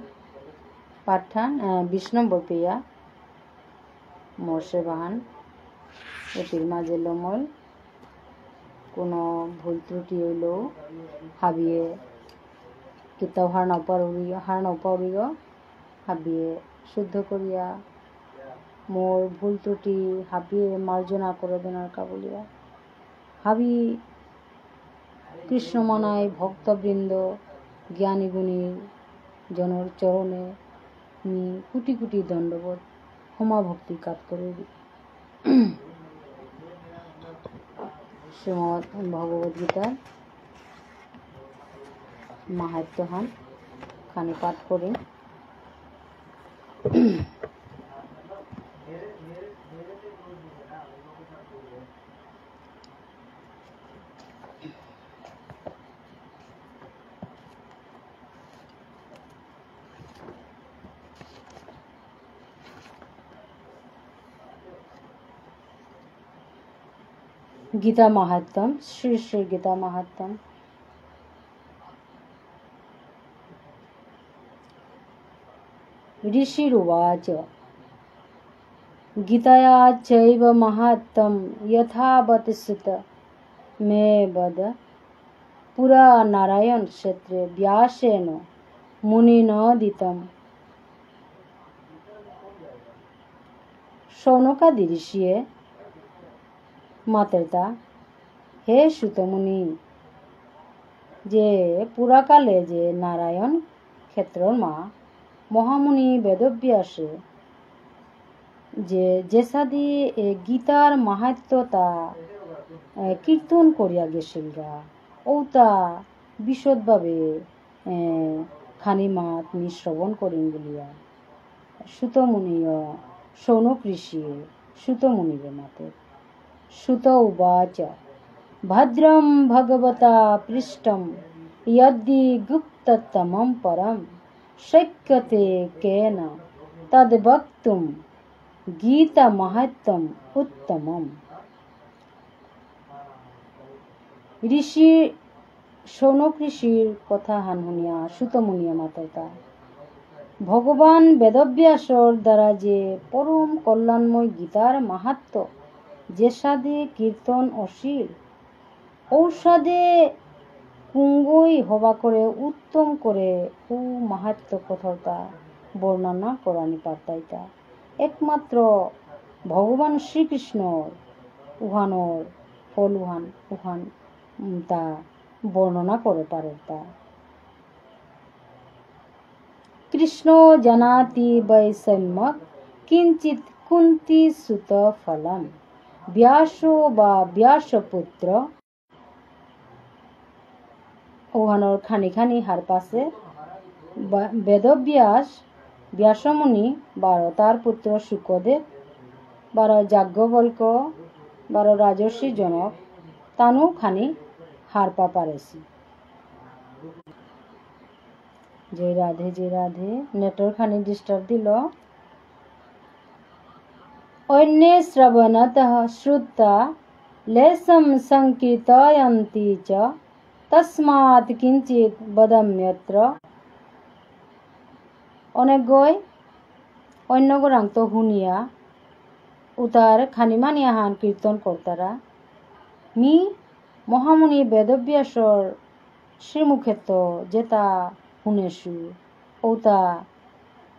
পাঠান 20 নম্বর পেয়া মোর সেবাহান এটির মাঝে লমল কোনো ভুল ত্রুটি হইলেও হাবিয়ে কিতাব হার নপাউরিও হাবিয়ে শুদ্ধ করিয়া মোর ভুল ত্রুটি হাবিয়ে মার্জনা করে দেনার কাবুলিয়া হাবি কৃষ্ণ মানায় ভক্তবৃন্দ জ্ঞানী গুণী জনর চরণে কোটি কোটি দণ্ডবোধ ক্ষমা ভক্তি কাজ করে শ্রীমদ্ ভগবদ গীতার মাহাত্ম্যহান খানি পাঠ করি गीता महात्म्यम श्री श्री गीता महात्म्यम ऋषिरुवाच गीताया चैव महात्म्यम यथावत् सुत मे वद पुरा नारायण क्षेत्रे व्यासेन मुनिनोदितम् शौनकादि ऋषिये मातृता हे सुतमुनि जे पुराकाले जे नारायण क्षेत्र मा महामुनि वेदव्यासे जे जेसादी गीतार माहात्म्यता कीर्तन करिया गेछिलगा ओता बिशदभावे खानी मात नी श्रवण करें बलिया सुतमुनिय शौनक ऋषि सुतमुनिरे माते सुत उवाच भद्रं भगवता पृष्टं यद्दि गुप्ततमं परं शक्यते केन तद्वक्तुं गीता माहात्म्यम् उत्तमम् ऋषि शौनक ऋषिर कथा हान शुनिया सुतमुनिया मातृता भगवान वेदव्यासर द्वारा जे परम कल्याणमय गीतार माहात्म्य जे सादे कीर्तन अशील औषधे कुंगई हवा करे उत्तम करे उ माहात्म्य कथाटा बर्णना करानी पारताइता एकमात्र भगवान श्रीकृष्णर उहानर फल उहान ता बर्णना करे पारता कृष्ण जानाति वै सम्यक् किंचित कुंती सुत फलम् व्यासो वा व्यासपुत्र ওহানোর খানি খানি হার পাশে বেদব্যাস ব্যাসমুনি 12 তার পুত্র শুকদেব 12 যাজ্ঞবল্ক 12 রাজর্ষি জনক তানু খানি হার পা পারেছি। যে রাধে নেটওয়ার্ক খানি ডিস্টার্ব দিল। अन्ये श्रवणतः श्रुत्वा लेशं संकीर्तयन्ति च तस्मात् किञ्चित् वदाम्यत्र। অনেকগৈ অন্যগরান্ত শুনিয়া উতার খানিমানিয়া হান কীর্তন কর্তারা মি মহামুনি বেদব্যাসর শ্রীমুখেত যেতা শুনেছু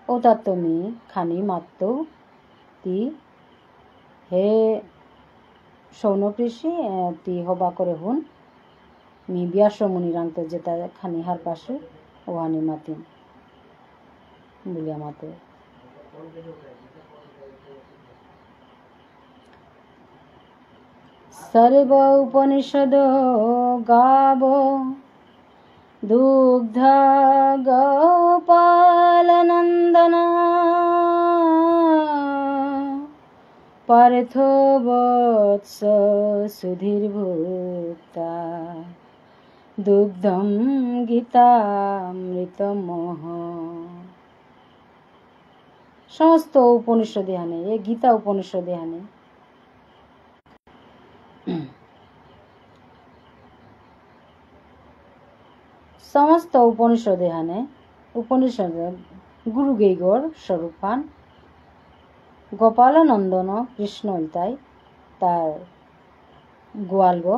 ওতা তুমি খানি মাত্র তি হে সৌনক ঋষি তি হবা করে হুন মি ব্যাসমুনি রাংত যেতা খানি হার পাশে ওহানি মাতিন বলিয়া মাতে। सर्व उपनिषद गाव दुग्ध गोपालनंदन पार्थो वत्स सुधीर्भुक्ता दुग्धम गीतामृतमह। समस्त उपनिषदे हाने ये गीता उपनिषदे हाने समस्त उपनिषदे हाने उपनिषद गुरु गेगोर स्वरूपान गोपालानंदन कृष्ण इताई तार गोवालगो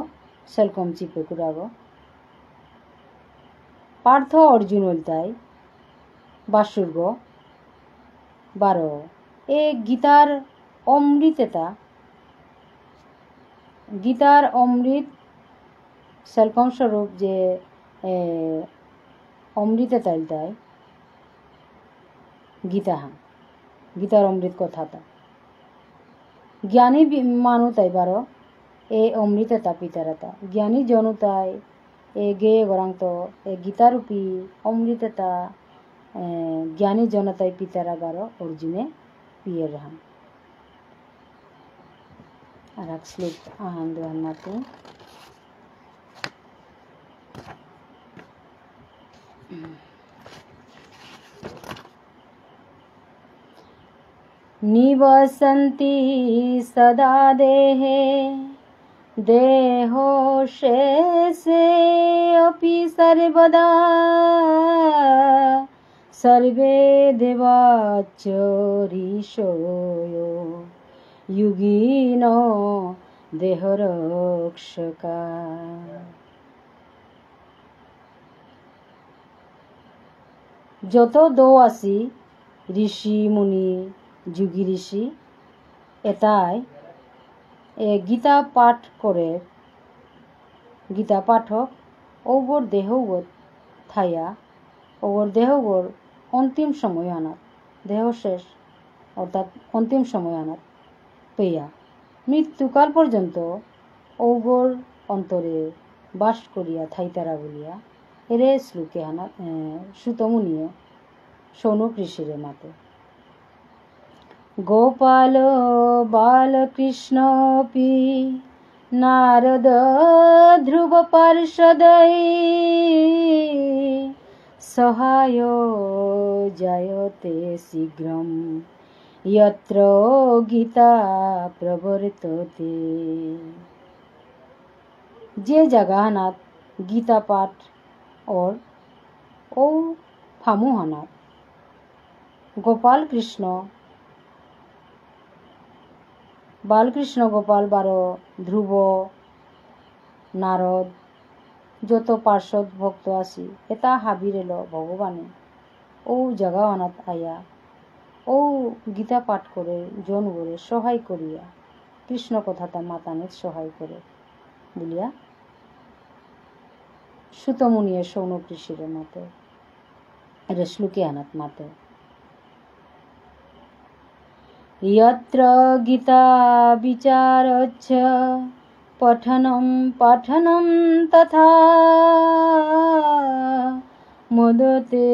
सेलकम चिपे कुरागो पार्थ अर्जुन इताई बासुरगो 12 ए गीतार अमृतेता गीतार अमृत सेलकम स्वरूप जे अमृतेता इताई गीता हाँ गीतार अमृत कथाता ज्ञानी मानुताई 12 ए अमृतेता पितारता ज्ञानी जनुताई ए गे गरांग तो ए गीतारूपी अमृतेता ज्ञानी जनताई पितारा 12 अर्जुने पियर रहान। আর এক শ্লোক আনন্দ মাতে निवसन्ति सदा देहे देहो शेषे अपि सर्वदा सर्वे देवाच ऋषयो युगीनो देहरक्षका। যত দৌ আসি ঋষি মুনি যুগী ঋষি এটাই গীতা পাঠ করে গীতা পাঠক ওগর দেহগর থাইয়া ওগর দেহগর অন্তিম সময় আনাত দেহ শেষ অর্থাৎ অন্তিম সময় আনাত পেয়া মৃত্যুকাল পর্যন্ত ওগর অন্তরে বাস করিয়া থাইতারা বলিয়া এরে শ্লোকে আনা সুতমুনিয়ে সৌনক ঋষিরে মাতে। গোপাল বালকৃষ্ণপি নারদ ধ্রুব পার্ষদৈ সহায় জায়তে শীঘ্রম यत्र गीता प्रवर्तते। जे जगहनाथ गीता पाठ और ओ फामुहनाथ गोपाल कृष्ण बालकृष्ण गोपाल 12 ध्रुव नारद যত পার্শ্বদ ভক্ত আসি এটা হাবির এলো ভগবানে ও জগাওয়ানাথ আয়া ও গীতা পাঠ করে জন করে সহায় করিয়া কৃষ্ণ কথাটা মাতানের সহায় করে বলিয়া সুতমুনিয়ে সৌনক ঋষির মতে এটা শ্লোকে আনাত মাতে। यत्र गीता विचारच्च पठनं तथा মোদতে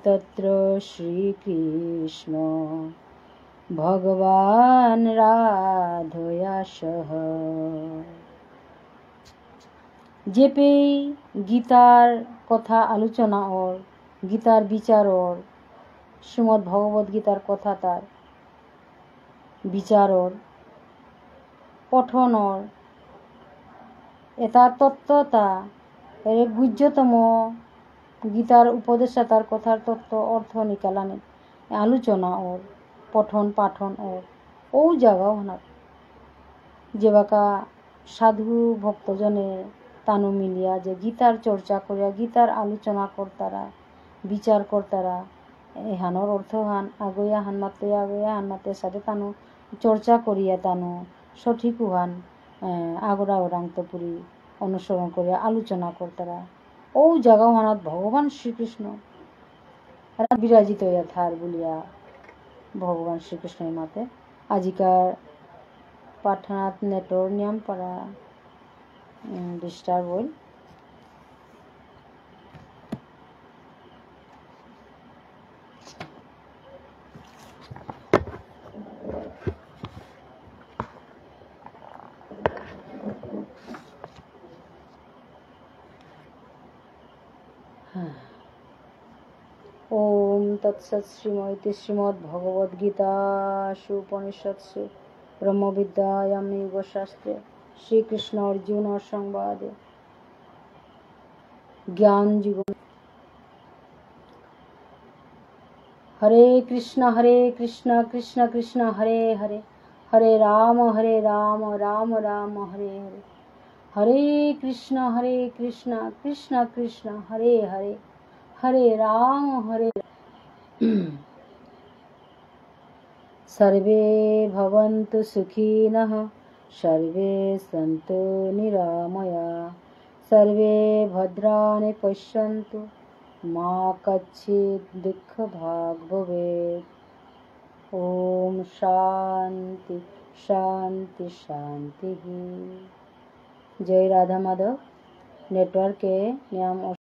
তত্র শ্রীকৃষ্ণ ভগবান রাধয়া সহ। যেপেই গীতার কথা আলোচনা ওর, গীতার বিচার ওর, শ্রীমদ্ ভগবত গীতার কথা তার বিচার ওর, পঠন ওর, এটার তত্ত্বতা এর গুহ্যতম গীতার উপদেশাতার কথার তত্ত্ব অর্থ নিকালানে আলোচনা ওর, পঠন পাঠন ওর ও জায়গাও হানার যেবাকা সাধু ভক্তজনে তানু মিলিয়া যে গীতার চর্চা করিয়া গীতার আলোচনা কর্তারা বিচার কর্তারা এহানোর অর্থ হান আগয়া হানমাতে সাথে তানু চর্চা করিয়া তানু সঠিক উহান আগরা ওরাংতপুরি অনুসরণ করিয়া আলোচনা কর্তারা ও জায়গা হানাত ভগবান শ্রীকৃষ্ণ বিরাজিত হইয়া থার বলিয়া ভগবান শ্রীকৃষ্ণের মাতে আজিকার পাঠানাথ নেটর নিয়ম পারা ডিস্টার্ব হইল। ओम तत्सत् श्रीमति श्रीमद्भगवद्गीतासु उपनिषत्सु ब्रह्मविद्यायां योगशास्त्रे श्रीकृष्ण अर्जुन संवादे ज्ञान जीवन। हरे कृष्ण कृष्ण कृष्ण हरे हरे, हरे राम राम राम हरे हरे, हरे कृष्ण कृष्ण कृष्ण हरे हरे, हरे राम सर्वे भवन्तु सुखिनः, सर्वे सन्तु निरामया, सर्वे भद्राणि पश्यन्तु मा कश्चित् दुःखभाग् भवेत्। ओम शांति शांति शांति। जय राधा माधव नेटवर्क के नियम